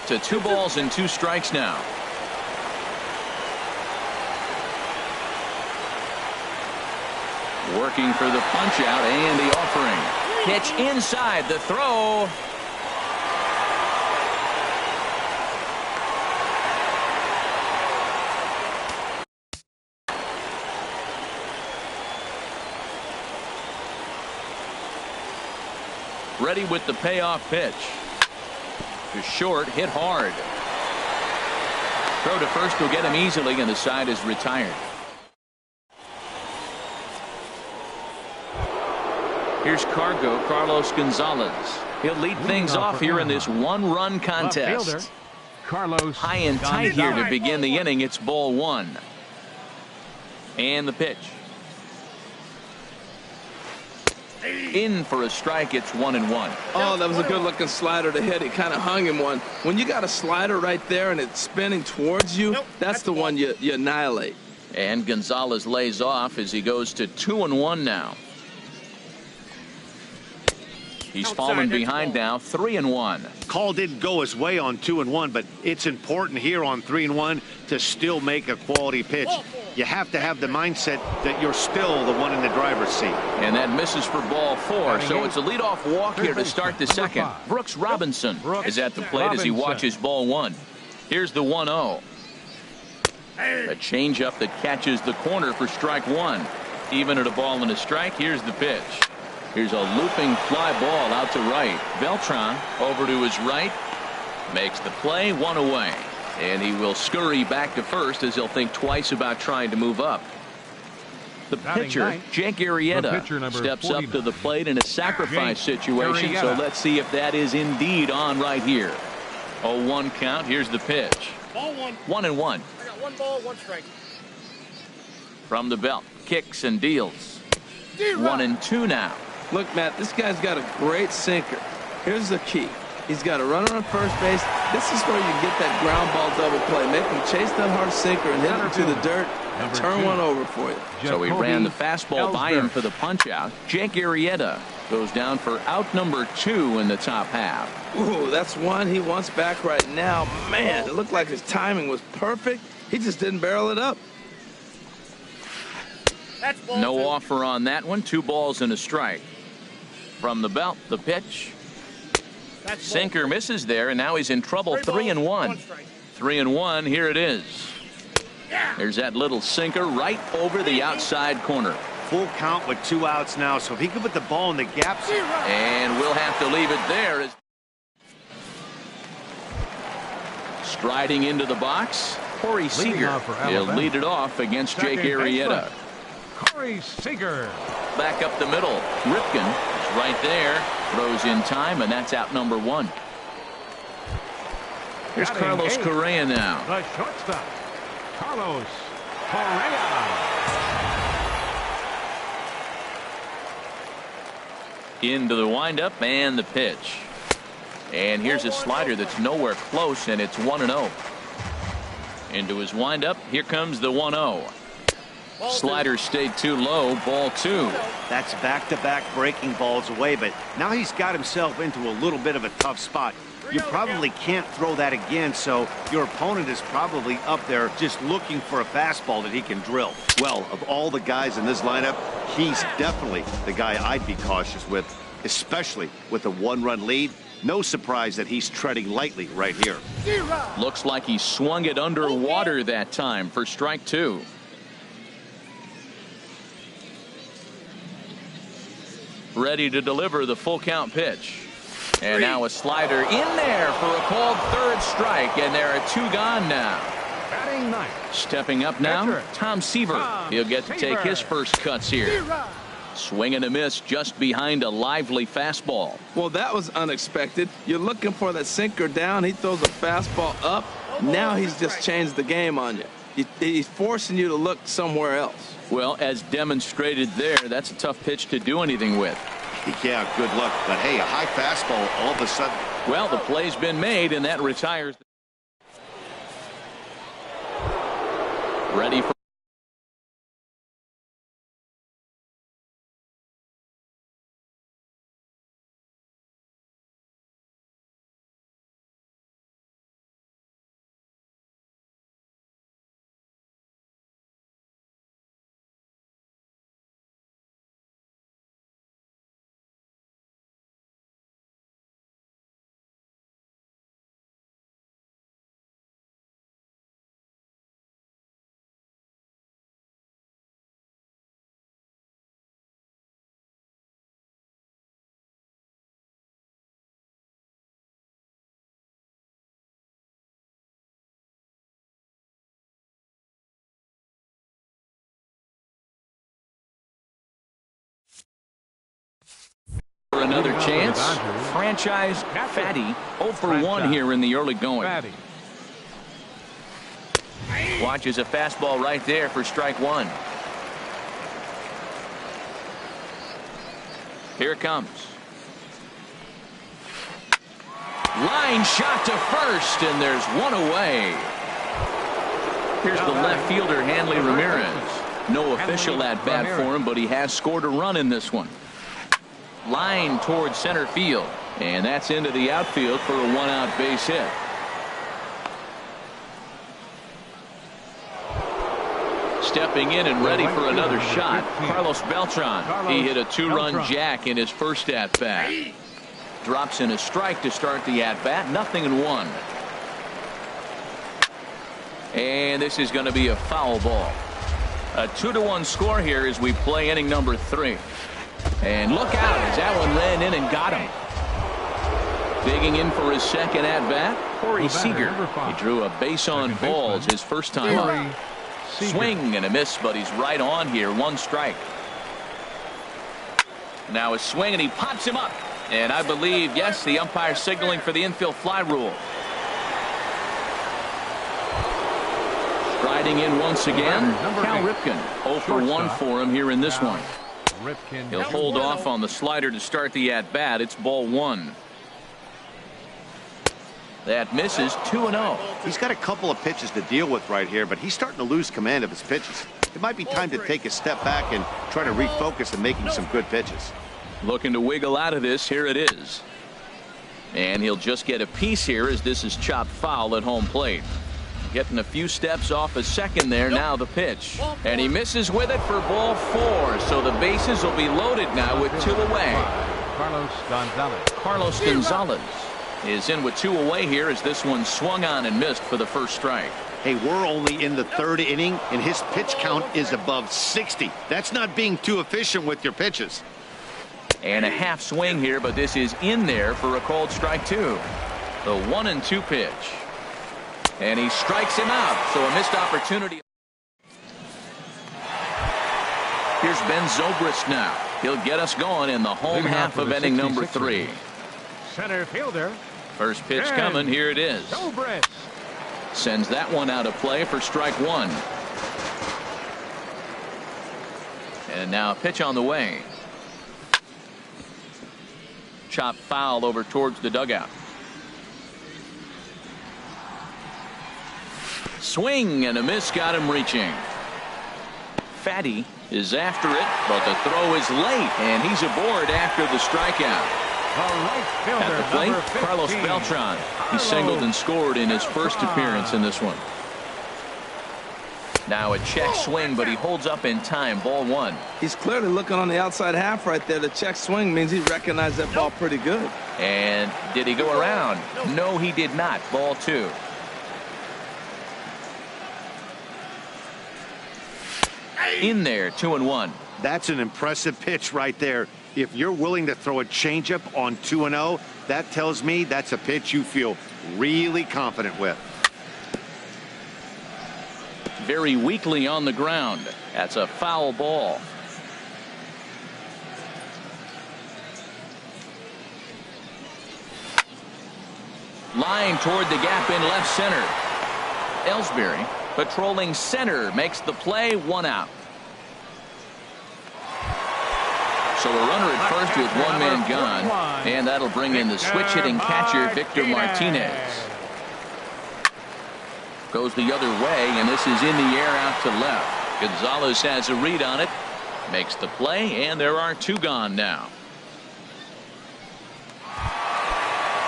to 2 balls and 2 strikes now. Working for the punch out and the offering. Pitch inside, the throw. Ready with the payoff pitch. To short, hit hard. Throw to first will get him easily, and the side is retired. Here's Carlos Gonzalez. He'll lead things off here in this 1-run contest. High and tight here to begin the inning. It's ball 1. And the pitch. In for a strike. It's 1-1. Oh, that was a good looking slider to hit. He kind of hung him one. When you got a slider right there and it's spinning towards you, that's the one you annihilate. And Gonzalez lays off as he goes to 2-1 now. He's fallen behind now, 3-1. Call didn't go his way on 2-1, but it's important here on 3-1 to still make a quality pitch. You have to have the mindset that you're still the one in the driver's seat. And that misses for ball 4, so it's a leadoff walk here to start the second. Brooks Robinson is at the plate as he watches ball 1. Here's the 1-0. A changeup that catches the corner for strike 1. Even at a ball and a strike, here's the pitch. Here's a looping fly ball out to right. Beltran over to his right. Makes the play, 1 away. And he will scurry back to first as he'll think twice about trying to move up. The pitcher, Jake Arrieta, steps up to the plate in a sacrifice situation, so let's see if that is indeed on right here. 0-1 count. Here's the pitch. Ball 1. 1-1. I got 1 ball, 1 strike. From the belt, kicks and deals. 1-2 now. Look, Matt, this guy's got a great sinker. Here's the key. He's got a runner on first base. This is where you get that ground ball double play. Make him chase that hard sinker and hit him to the dirt and turn one over for you. So he ran the fastball by him for the punch out. Jake Arrieta goes down for out number 2 in the top half. Ooh, that's one he wants back right now. Man, it looked like his timing was perfect. He just didn't barrel it up. No offer on that one. 2 balls and a strike. From the belt, the pitch. Sinker misses there, and now he's in trouble. 3-1. 3-1. Here it is. There's that little sinker right over the outside corner. Full count with 2 outs now, so if he could put the ball in the gaps. And we'll have to leave it there. Striding into the box, Corey Seager. He'll lead it off against Jake Arrieta. Corey Seager. Back up the middle. Ripken is right there. Throws in time, and that's out number 1. Here's Carlos Correa now. The shortstop, Carlos Correa. Into the windup and the pitch. And here's a slider that's nowhere close, and it's 1-0. Into his windup. Here comes the 1-0. Slider stayed too low. Ball 2. That's back-to-back breaking balls away, but now he's got himself into a little bit of a tough spot. You probably can't throw that again, so your opponent is probably up there just looking for a fastball that he can drill. Well, of all the guys in this lineup, he's definitely the guy I'd be cautious with, especially with a 1-run lead. No surprise that he's treading lightly right here. Looks like he swung it underwater that time for strike 2. Ready to deliver the full count pitch. And now a slider in there for a called 3rd strike, and there are 2 gone now. Batting 9. Stepping up now, Tom Seaver. He'll get to take his first cuts here. Swing and a miss just behind a lively fastball. Well, that was unexpected. You're looking for that sinker down. He throws a fastball up. Now he's just changed the game on you. He's forcing you to look somewhere else. Well, as demonstrated there, that's a tough pitch to do anything with. Yeah, good luck. But, hey, a high fastball all of a sudden. Well, the play's been made, and that retires. Ready for another chance. Franchise Fatty 0 for 1 here in the early going. Watches a fastball right there for strike one. Here it comes. Line shot to first, and there's one away. Here's the left fielder, Hanley Ramirez. No official at bat for him, but he has scored a run in this one. Line towards center field, and that's into the outfield for a one-out base hit. Stepping in and ready for another shot, Carlos Beltran. He hit a two-run jack in his first at-bat. Drops in a strike to start the at-bat, 0-1. And this is going to be a foul ball. A 2-1 score here as we play inning number 3. And look out as that one ran in and got him. Digging in for his second at-bat, Corey Seager. He drew a base on balls his first time up. Swing and a miss, but he's right on here. One strike. Now a swing, and he pops him up. And I believe, yes, the umpire signaling for the infield fly rule. Striding in once again, Cal Ripken. 0 for 1 for him here in this one. He'll hold off on the slider to start the at-bat. It's ball 1. That misses, 2-0. He's got a couple of pitches to deal with right here, but he's starting to lose command of his pitches. It might be time to take a step back and try to refocus on making some good pitches. Looking to wiggle out of this. Here it is. And he'll just get a piece here as this is chopped foul at home plate. Getting a few steps off a second there. Now the pitch. And he misses with it for ball 4. So the bases will be loaded now with 2 away. Carlos Gonzalez is in with 2 away here as this one swung on and missed for the first strike. Hey, we're only in the 3rd inning, and his pitch count is above 60. That's not being too efficient with your pitches. And a half swing here, but this is in there for a called strike 2. The 1-2 pitch. And he strikes him out. So a missed opportunity. Here's Ben Zobrist now. He'll get us going in the home half of inning number 3. Center fielder. First pitch coming. Here it is. Zobrist sends that one out of play for strike 1. And now a pitch on the way. Chop foul over towards the dugout. Swing and a miss, got him reaching. Fatty is after it, but the throw is late, and he's aboard after the strikeout. At the plate, Carlos Beltran. He singled and scored in his first appearance in this one. Now a check swing, but he holds up in time. Ball 1. He's clearly looking on the outside half right there. The check swing means he recognized that ball pretty good. And did he go around? No, he did not. Ball 2. In there, 2-1. That's an impressive pitch right there. If you're willing to throw a changeup on 2-0, that tells me that's a pitch you feel really confident with. Very weakly on the ground. That's a foul ball. Line toward the gap in left center. Ellsbury patrolling center makes the play. 1 out. So a runner at first with 1 man gone, and that'll bring in the switch hitting catcher Victor Martinez. Goes the other way, and this is in the air out to left. Gonzalez has a read on it, makes the play, and there are 2 gone now.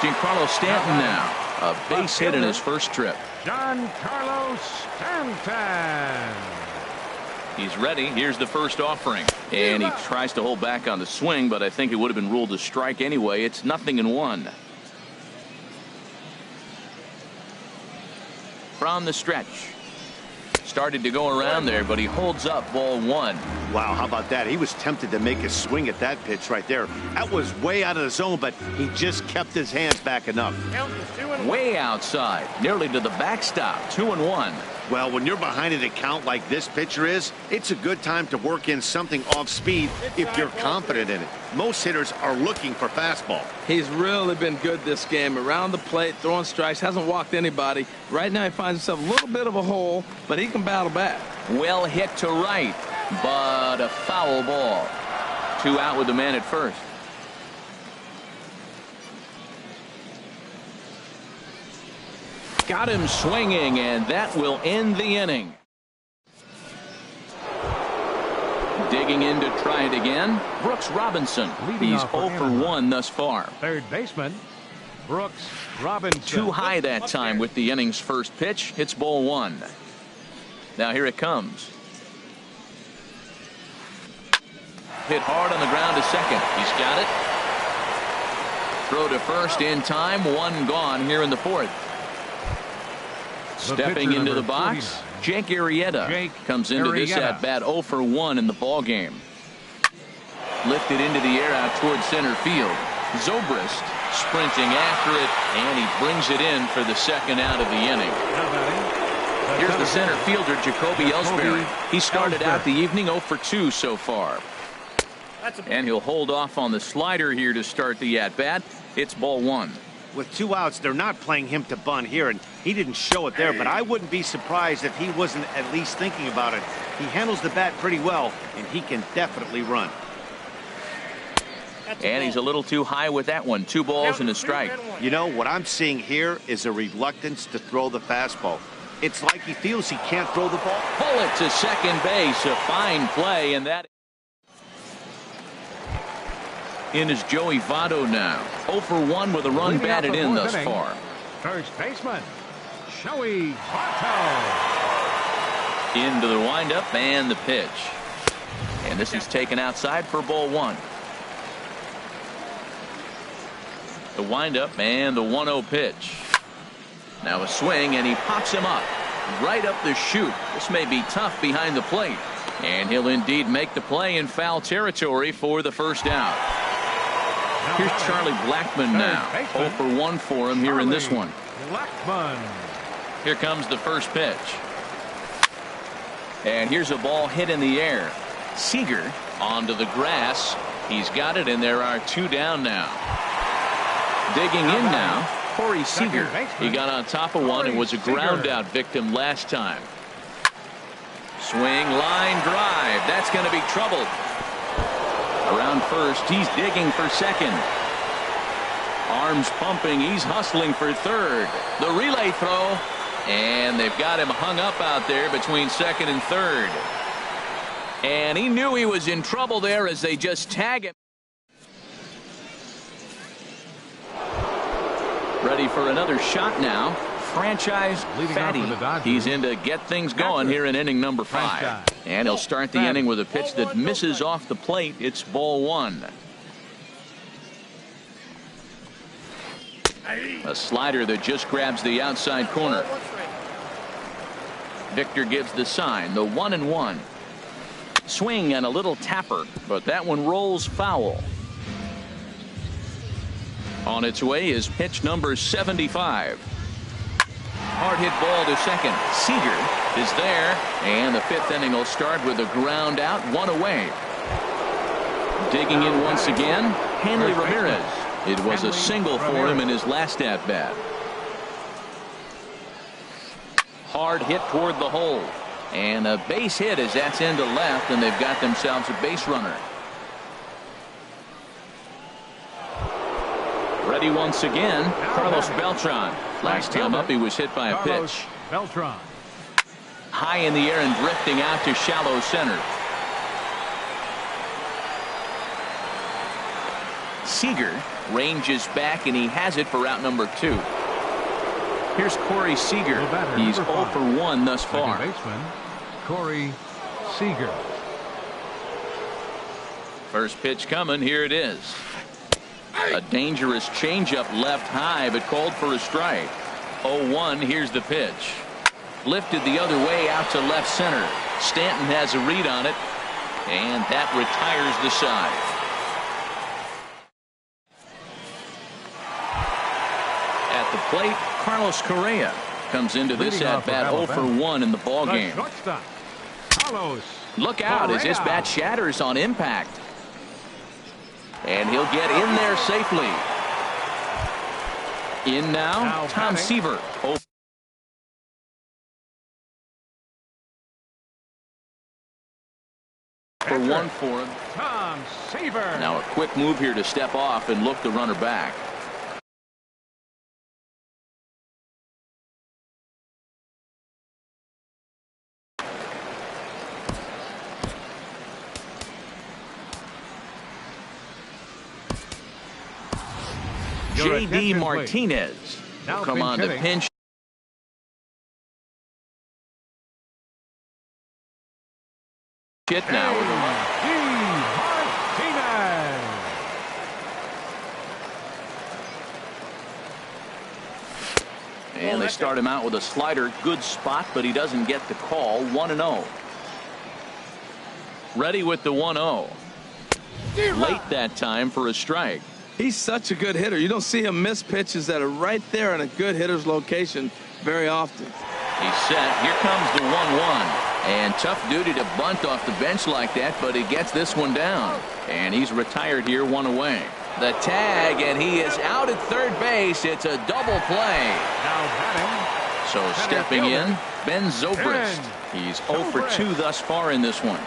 Giancarlo Stanton now, a base hit in his first trip. Giancarlo Stanton. He's ready. Here's the first offering, and he tries to hold back on the swing, but I think it would have been ruled a strike anyway. It's 0-1. From the stretch. Started to go around there, but he holds up. Ball 1. Wow, how about that? He was tempted to make a swing at that pitch right there. That was way out of the zone, but he just kept his hands back enough. Way outside, nearly to the backstop. 2-1. Well, when you're behind an account like this pitcher is, it's a good time to work in something off speed if you're confident in it. Most hitters are looking for fastball. He's really been good this game. Around the plate, throwing strikes, hasn't walked anybody. Right now he finds himself a little bit of a hole, but he can battle back. Well hit to right, but a foul ball. 2 out with the man at first. Got him swinging, and that will end the inning. Digging in to try it again, Brooks Robinson. He's 0 for 1 thus far. Third baseman, Brooks Robinson. Too high that time with the inning's first pitch. It's ball 1. Now here it comes. Hit hard on the ground to second. He's got it. Throw to first in time. 1 gone here in the 4th. Stepping into the box, Jake Arrieta comes into this at bat 0 for 1 in the ball game. Lifted into the air out towards center field. Zobrist sprinting after it, and he brings it in for the 2nd out of the inning. Here's the center fielder, Jacoby Ellsbury. He started out the evening 0 for 2 so far. And he'll hold off on the slider here to start the at bat. It's ball 1. With 2 outs, they're not playing him to bunt here, and he didn't show it there, but I wouldn't be surprised if he wasn't at least thinking about it. He handles the bat pretty well, and he can definitely run. And he's a little too high with that one. 2 balls and a strike. You know, what I'm seeing here is a reluctance to throw the fastball. It's like he feels he can't throw the ball. Pull it to second base. A fine play, and that in is Joey Votto now. 0 for 1 with a run batted in thus far. First baseman, Joey Votto. Into the windup and the pitch. And this is taken outside for ball 1. The windup and the 1-0 pitch. Now a swing, and he pops him up. Right up the chute. This may be tough behind the plate. And he'll indeed make the play in foul territory for the first out. Here's Charlie Blackmon now. 0 for 1 for him here in this one. Blackmon. Here comes the first pitch. And here's a ball hit in the air. Seager onto the grass. He's got it, and there are 2 down now. Digging in now, Corey Seager. He got on top of one and was a ground out victim last time. Swing, line drive. That's going to be trouble. Around first, he's digging for second. Arms pumping, he's hustling for third. The relay throw, and they've got him hung up out there between second and third. And he knew he was in trouble there as they just tag him. Ready for another shot now. Franchise Fatty. He's in to get things going here in inning number 5. And he'll start the inning with a pitch that misses off the plate. It's ball 1. A slider that just grabs the outside corner. Victor gives the sign. The 1-1. Swing and a little tapper, but that one rolls foul. On its way is pitch number 75. Hard hit ball to second. Seager is there, and the 5th inning will start with a ground out, 1 away. Digging in once again, Hanley Ramirez. It was a single for him in his last at bat. Hard hit toward the hole, and a base hit as that's into left, and they've got themselves a base runner. Ready once again, Carlos Beltran. Last time up, he was hit by a pitch. Beltran. High in the air and drifting out to shallow center. Seager ranges back, and he has it for out number 2. Here's Corey Seager. He's 0 for 1 thus far. Second baseman, Corey Seager. First pitch coming. Here it is. A dangerous changeup left high, but called for a strike. 0-1. Here's the pitch. Lifted the other way out to left center. Stanton has a read on it, And that retires the side. At the plate, Carlos Correa comes into this at-bat 0 for 1 in the ballgame. Look out as his bat shatters on impact. And he'll get in there safely. In now Tom Seaver. For 1 for him. Tom Seaver. Now a quick move here to step off and look the runner back. J.D. Martinez will come on to pinch. Hit now with a run. And they start him out with a slider. Good spot, but he doesn't get the call. 1-0. Ready with the 1-0. Late that time for a strike. He's such a good hitter. You don't see him miss pitches that are right there in a good hitter's location very often. He's set. Here comes the 1-1. And tough duty to bunt off the bench like that, but he gets this one down. And he's retired here, 1 away. The tag, and he is out at third base. It's a double play. So stepping in, Ben Zobrist. He's 0 for 2 thus far in this one.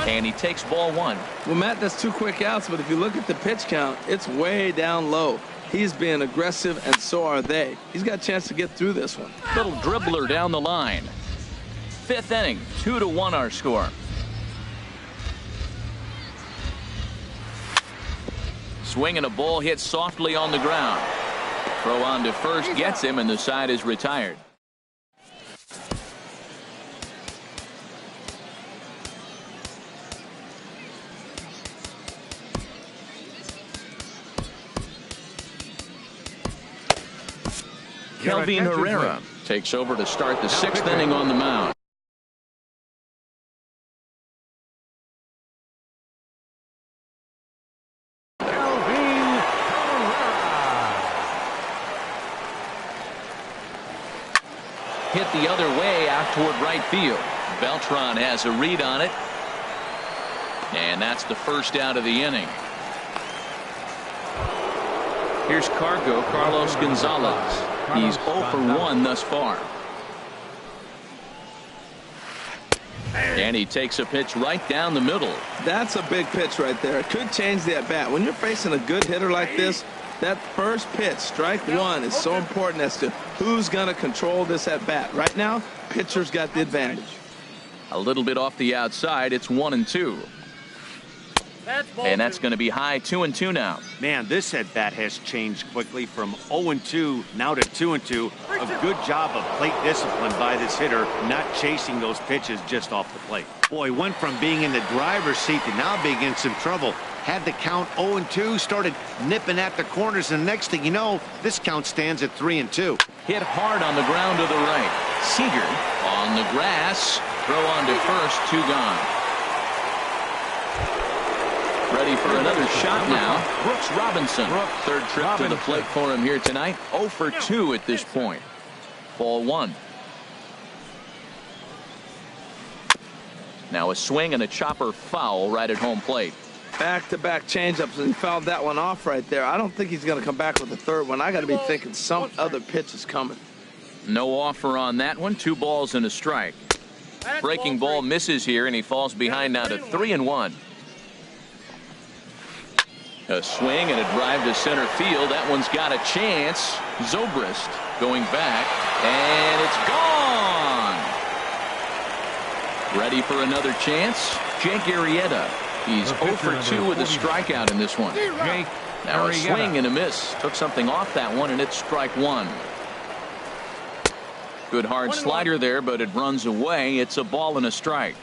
And he takes ball 1. Well, Matt, that's 2 quick outs, but if you look at the pitch count, it's way down low. He's being aggressive, and so are they. He's got a chance to get through this one. Little dribbler down the line. 5th inning, 2-1 our score. Swinging a ball hit softly on the ground. Throw on to first gets him, and the side is retired. Kelvin Herrera takes over to start the 6th inning on the mound. Hit the other way out toward right field. Beltran has a read on it. And that's the first out of the inning. Here's Carlos Gonzalez. He's 0 for 1 thus far. And he takes a pitch right down the middle. That's a big pitch right there. It could change the at-bat. When you're facing a good hitter like this, that first pitch, strike 1, is so important as to who's going to control this at-bat. Right now, pitcher's got the advantage. A little bit off the outside. It's 1-2. And that's going to be high. 2-2 now. Man, this at bat has changed quickly from 0-2 now to 2-2. A good job of plate discipline by this hitter, not chasing those pitches just off the plate. Boy, went from being in the driver's seat to now being in some trouble. Had the count 0-2, started nipping at the corners, and the next thing you know, this count stands at 3-2. Hit hard on the ground to the right. Seager on the grass. Throw on to first. 2 gone. Ready for another shot now. Brooks Robinson. Third trip to the plate for him here tonight. 0 for 2 at this point. Ball 1. Now a swing and a chopper foul right at home plate. Back-to-back changeups, and he fouled that one off right there. I don't think he's going to come back with the third one. I got to be thinking some other pitch is coming. No offer on that one. 2 balls and a strike. Breaking ball misses here, and he falls behind now to 3-1. A swing and a drive to center field. That one's got a chance. Zobrist going back, and it's gone. Ready for another chance? Jake Arrieta. He's 0 for 2 with a strikeout in this one. Now a swing and a miss. Took something off that one, and it's strike 1. Good hard slider there, but it runs away. It's a ball and a strike.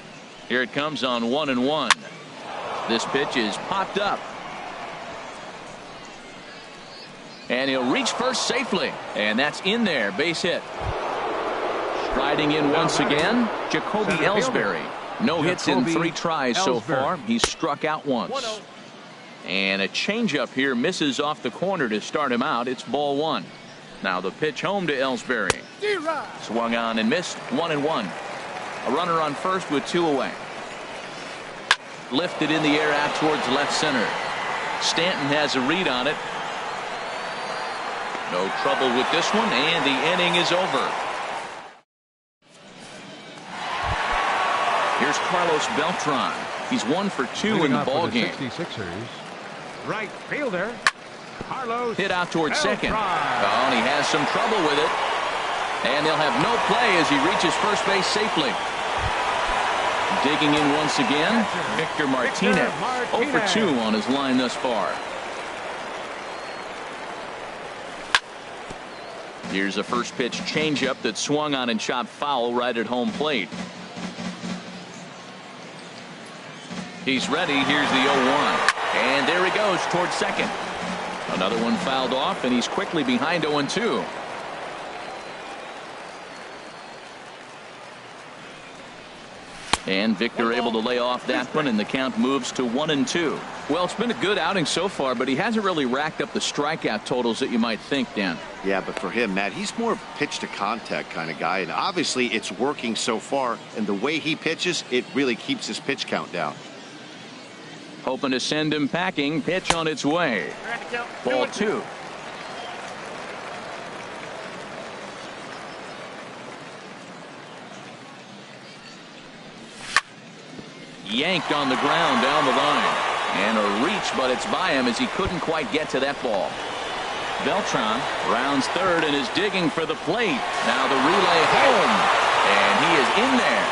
Here it comes on 1-1. This pitch is popped up. And he'll reach first safely. And that's in there. Base hit. Striding in once again, Jacoby Ellsbury. No hits in 3 tries so Ellsbury. far. He's struck out once. 1-0. And a changeup here misses off the corner to start him out. It's ball 1. Now the pitch home to Ellsbury. Swung on and missed. 1-1. A runner on first with 2 away. Lifted in the air out towards left center. Stanton has a read on it. No trouble with this one, and the inning is over. Here's Carlos Beltran. He's 1 for 2 in the ball game. 66ers. Right fielder. Carlos Hit out towards second. Beltran. Oh, and he has some trouble with it. And they'll have no play as he reaches first base safely. Digging in once again, Victor Martinez. 0 for 2 on his line thus far. Here's a first pitch changeup that swung on and chopped foul right at home plate. He's ready. Here's the 0-1. And there he goes towards second. Another one fouled off, and he's quickly behind 0-2. And Victor able to lay off that one, and the count moves to 1-2. Well, it's been a good outing so far, but he hasn't really racked up the strikeout totals that you might think, Dan. Yeah, but for him, Matt, he's more of a pitch to contact kind of guy, and obviously it's working so far, and the way he pitches, it really keeps his pitch count down. Hoping to send him packing. Pitch on its way. Ball 2. Yanked on the ground down the line. And a reach, but it's by him as he couldn't quite get to that ball. Beltran rounds third and is digging for the plate. Now the relay home. And he is in there.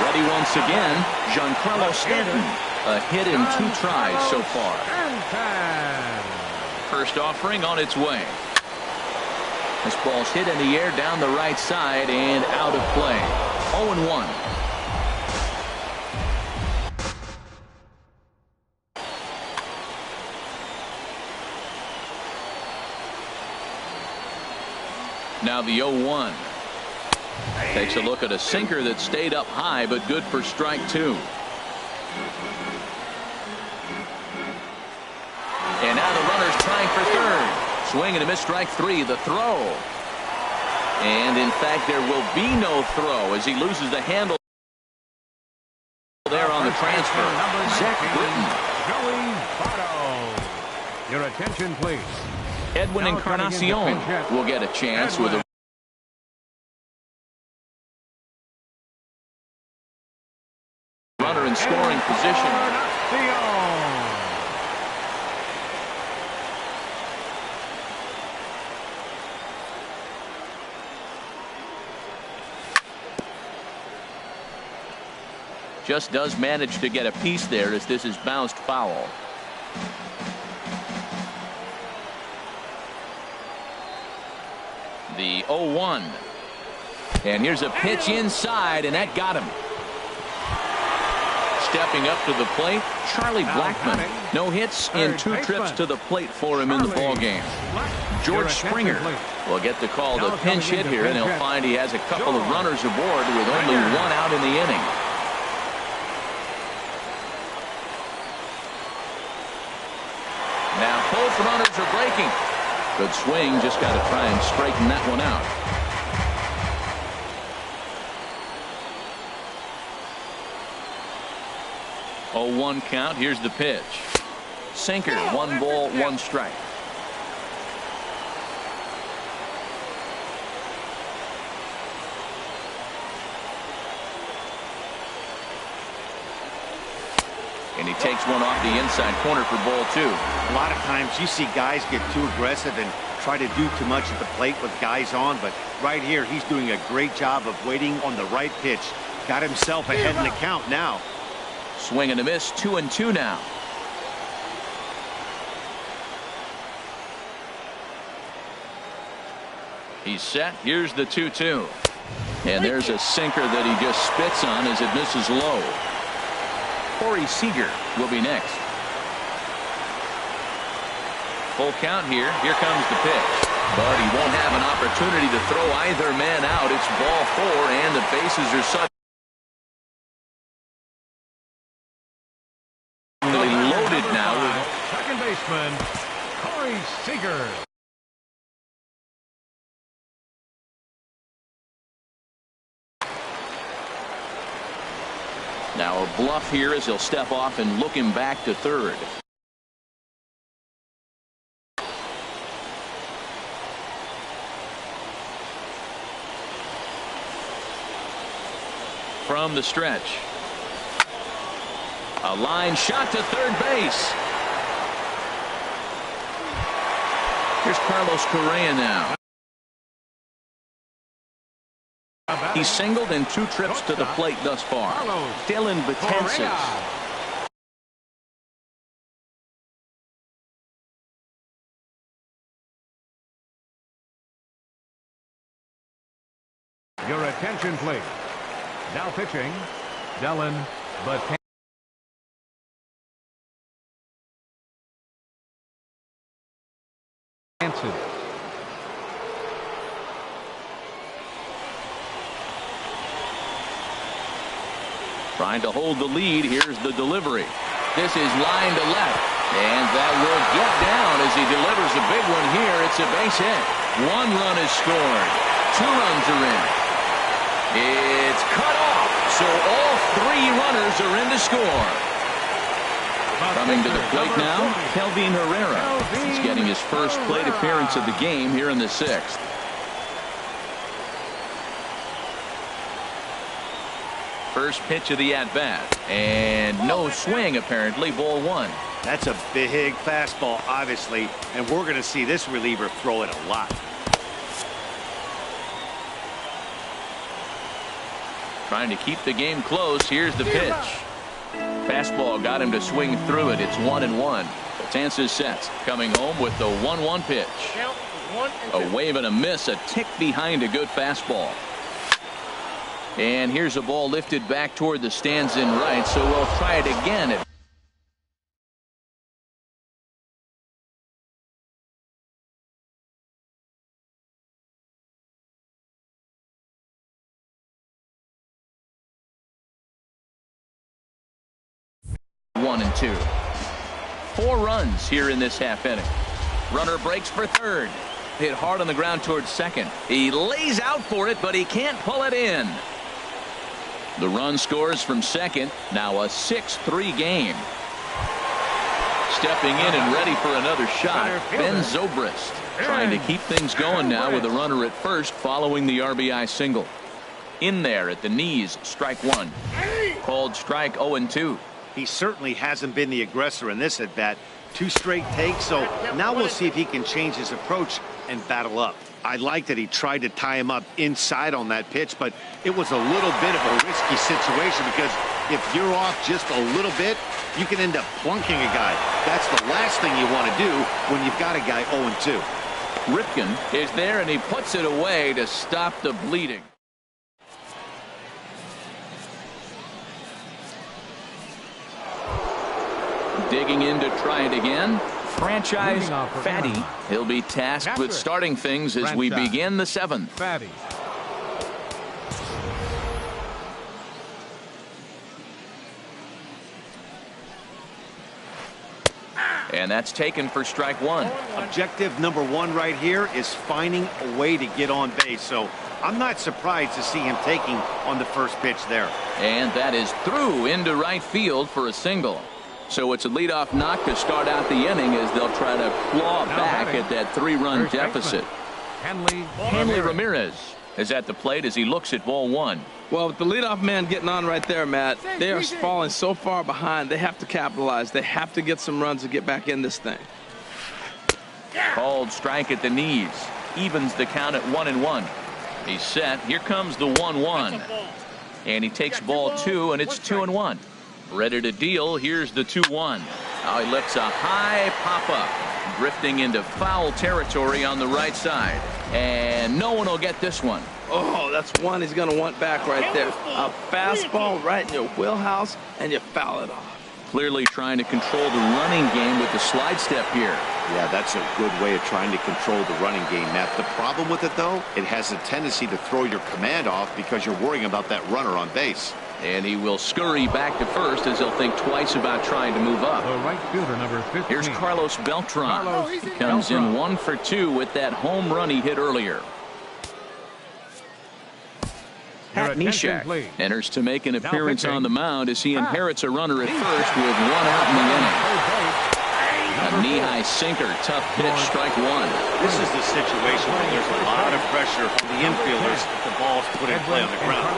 Ready once again, Giancarlo Stanton. A hit in 2 tries so far. First offering on its way. This ball's hit in the air down the right side and out of play. 0-1. Now the 0-1. Takes a look at a sinker that stayed up high, but good for strike 2. And now the runner's trying for third. Swing and a miss, strike 3. The throw. And in fact, there will be no throw as he loses the handle there on the transfer. Zach Britton. Your attention, please. Edwin Encarnacion will get a chance with a runner in scoring position. Just does manage to get a piece there as this is bounced foul. The 0-1. And here's a pitch inside, and that got him. Stepping up to the plate, Charlie Blackmon. No hits in 2 trips to the plate for him in the ball game. George Springer will get the call to pinch hit here, and he'll find he has a couple of runners aboard with only 1 out in the inning. Now both runners are breaking. Good swing, just got to try and straighten that one out. Oh, 1 count. Here's the pitch. Sinker, 1 ball, 1 strike. And he takes one off the inside corner for ball 2. A lot of times you see guys get too aggressive and try to do too much at the plate with guys on, but right here he's doing a great job of waiting on the right pitch. Got himself ahead in the count now. Swing and a miss, 2-2 now. He's set. Here's the 2-2. And there's a sinker that he just spits on as it misses low. Corey Seager will be next. Full count here. Here comes the pitch. But he won't have an opportunity to throw either man out. It's ball 4, and the bases are set. Seager. Now a bluff here as he'll step off and look him back to third. From the stretch. A line shot to third base. Here's Carlos Correa now. He's singled in 2 trips to the plate thus far. Dylan Betances. Your attention, please. Now pitching, Dylan Betances. Trying to hold the lead. Here's the delivery. This is line to left. And that will get down as he delivers a big one here. It's a base hit. 1 run is scored. 2 runs are in. It's cut off. So all 3 runners are in to score. Coming to the plate now, Kelvin Herrera. He's getting his first plate appearance of the game here in the 6th. First pitch of the at-bat. And no swing, apparently. Ball 1. That's a big fastball, obviously, and we're going to see this reliever throw it a lot. Trying to keep the game close. Here's the pitch. Fastball got him to swing through it. It's 1-1. Betances sets. Coming home with the 1-1 pitch. A wave and a miss. A tick behind a good fastball. And here's a ball lifted back toward the stands in right, so we'll try it again. One and 2. 4 runs here in this half inning. Runner breaks for third. Hit hard on the ground towards second. He lays out for it, but he can't pull it in. The run scores from second. Now a 6-3 game. Stepping in and ready for another shot, Ben Zobrist. Trying to keep things going now with a runner at first following the RBI single. In there at the knees, strike 1. Called strike 0-2. He certainly hasn't been the aggressor in this at bat. 2 straight takes, so now we'll see if he can change his approach and battle up. I like that he tried to tie him up inside on that pitch, but it was a little bit of a risky situation because if you're off just a little bit, you can end up plunking a guy. That's the last thing you want to do when you've got a guy 0-2. Ripken is there, and he puts it away to stop the bleeding. Digging in to try it again. Franchise Fatty. He'll be tasked with starting things as we begin the 7th. Fatty. And that's taken for strike 1. Objective number 1 right here is finding a way to get on base. So I'm not surprised to see him taking on the first pitch there. And that is through into right field for a single. So it's a leadoff knock to start out the inning as they'll try to claw back at that 3-run deficit. Hanley Ramirez is at the plate as he looks at ball 1. Well, with the leadoff man getting on right there, Matt, they are falling so far behind. They have to capitalize. They have to get some runs to get back in this thing. Called strike at the knees. Evens the count at 1-1. He's set. Here comes the 1-1. And he takes ball 2, and it's 2-1. Ready to deal. Here's the 2-1. Now he lifts a high pop-up, drifting into foul territory on the right side. And no one will get this one. Oh, that's one he's going to want back right there. A fastball right in your wheelhouse, and you foul it off. Clearly trying to control the running game with the slide step here. Yeah, that's a good way of trying to control the running game, Matt. The problem with it, though, it has a tendency to throw your command off because you're worrying about that runner on base. And he will scurry back to first as he'll think twice about trying to move up. The right fielder, number 15. Here's Carlos Beltran. Carlos He comes in Beltran. 1 for 2 with that home run he hit earlier. Your Pat attention, Neshek please. enters to make an Now appearance pitching. on the mound as he Pat inherits a runner at Neshek. first with 1 out in the inning. Third base, A number knee-high sinker, tough pitch, strike 1. This is the situation where there's a lot of pressure on the infielders if the ball's put in play on the ground.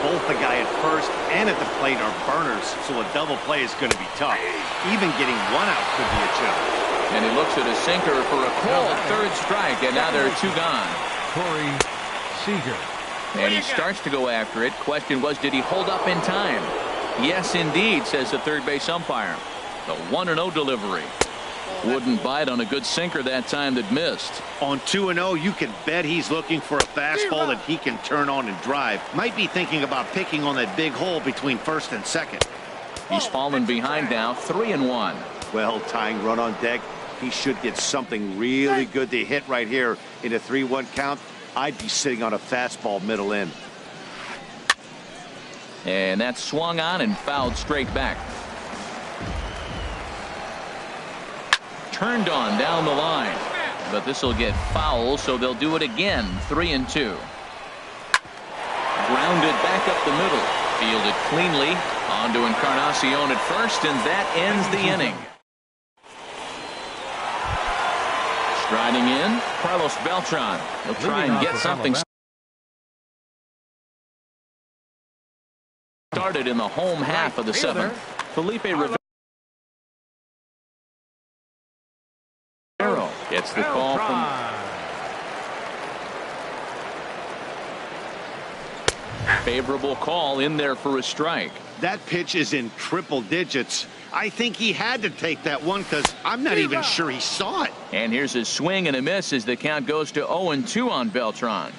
Both the guy at first and at the plate are burners, so a double play is going to be tough. Even getting 1 out could be a challenge. And he looks at a sinker for a called third strike, and now there are 2 gone. Corey Seager. And he starts to go after it. Question was, did he hold up in time? Yes, indeed, says the third base umpire. The 1-0 delivery. Wouldn't bite on a good sinker that time that missed. On 2-0, you can bet he's looking for a fastball that he can turn on and drive. Might be thinking about picking on that big hole between first and second. He's fallen behind now, 3-1. Well, tying run on deck. He should get something really good to hit right here in a 3-1 count. I'd be sitting on a fastball middle in. And that's swung on and fouled straight back. Turned on down the line, but this will get foul, so they'll do it again. 3-2. Grounded back up the middle, fielded cleanly onto Encarnacion at first, and that ends the inning. Striding in, Carlos Beltran. He'll try and get something started in the home half of the 7th. Felipe Rivera gets the call from favorable call in there for a strike. That pitch is in triple digits. I think he had to take that one because I'm not even sure he saw it. And here's a swing and a miss as the count goes to 0-2 on Beltran.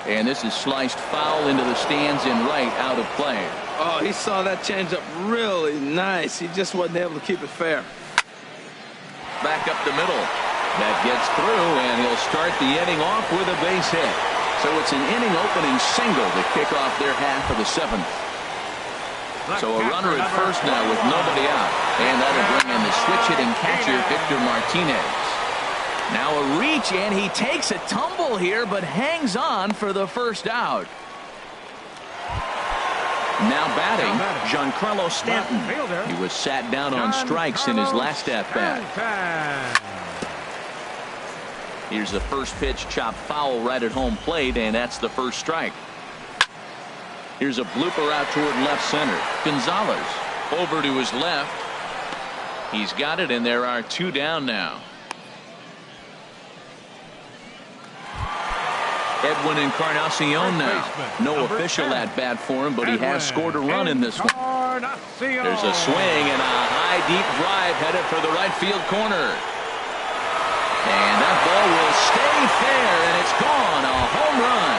And this is sliced foul into the stands in right, out of play. Oh, he saw that changeup really nice. He just wasn't able to keep it fair. Back up the middle. That gets through, and he'll start the inning off with a base hit. So it's an inning opening single to kick off their half of the 7th. So a runner at first now with nobody out. And that'll bring in the switch hitting catcher, Victor Martinez. Now a reach, and he takes a tumble here, but hangs on for the first out. Now batting, Giancarlo Stanton. He was sat down on strikes in his last at-bat. Here's the first pitch, chopped foul right at home plate, and that's the first strike. Here's a blooper out toward left center. Gonzalez over to his left. He's got it, and there are 2 down now. Edwin Encarnacion now. No official at bat for him, but he has scored a run in this one. There's a swing and a high deep drive headed for the right field corner. And that ball will stay fair, and it's gone. A home run.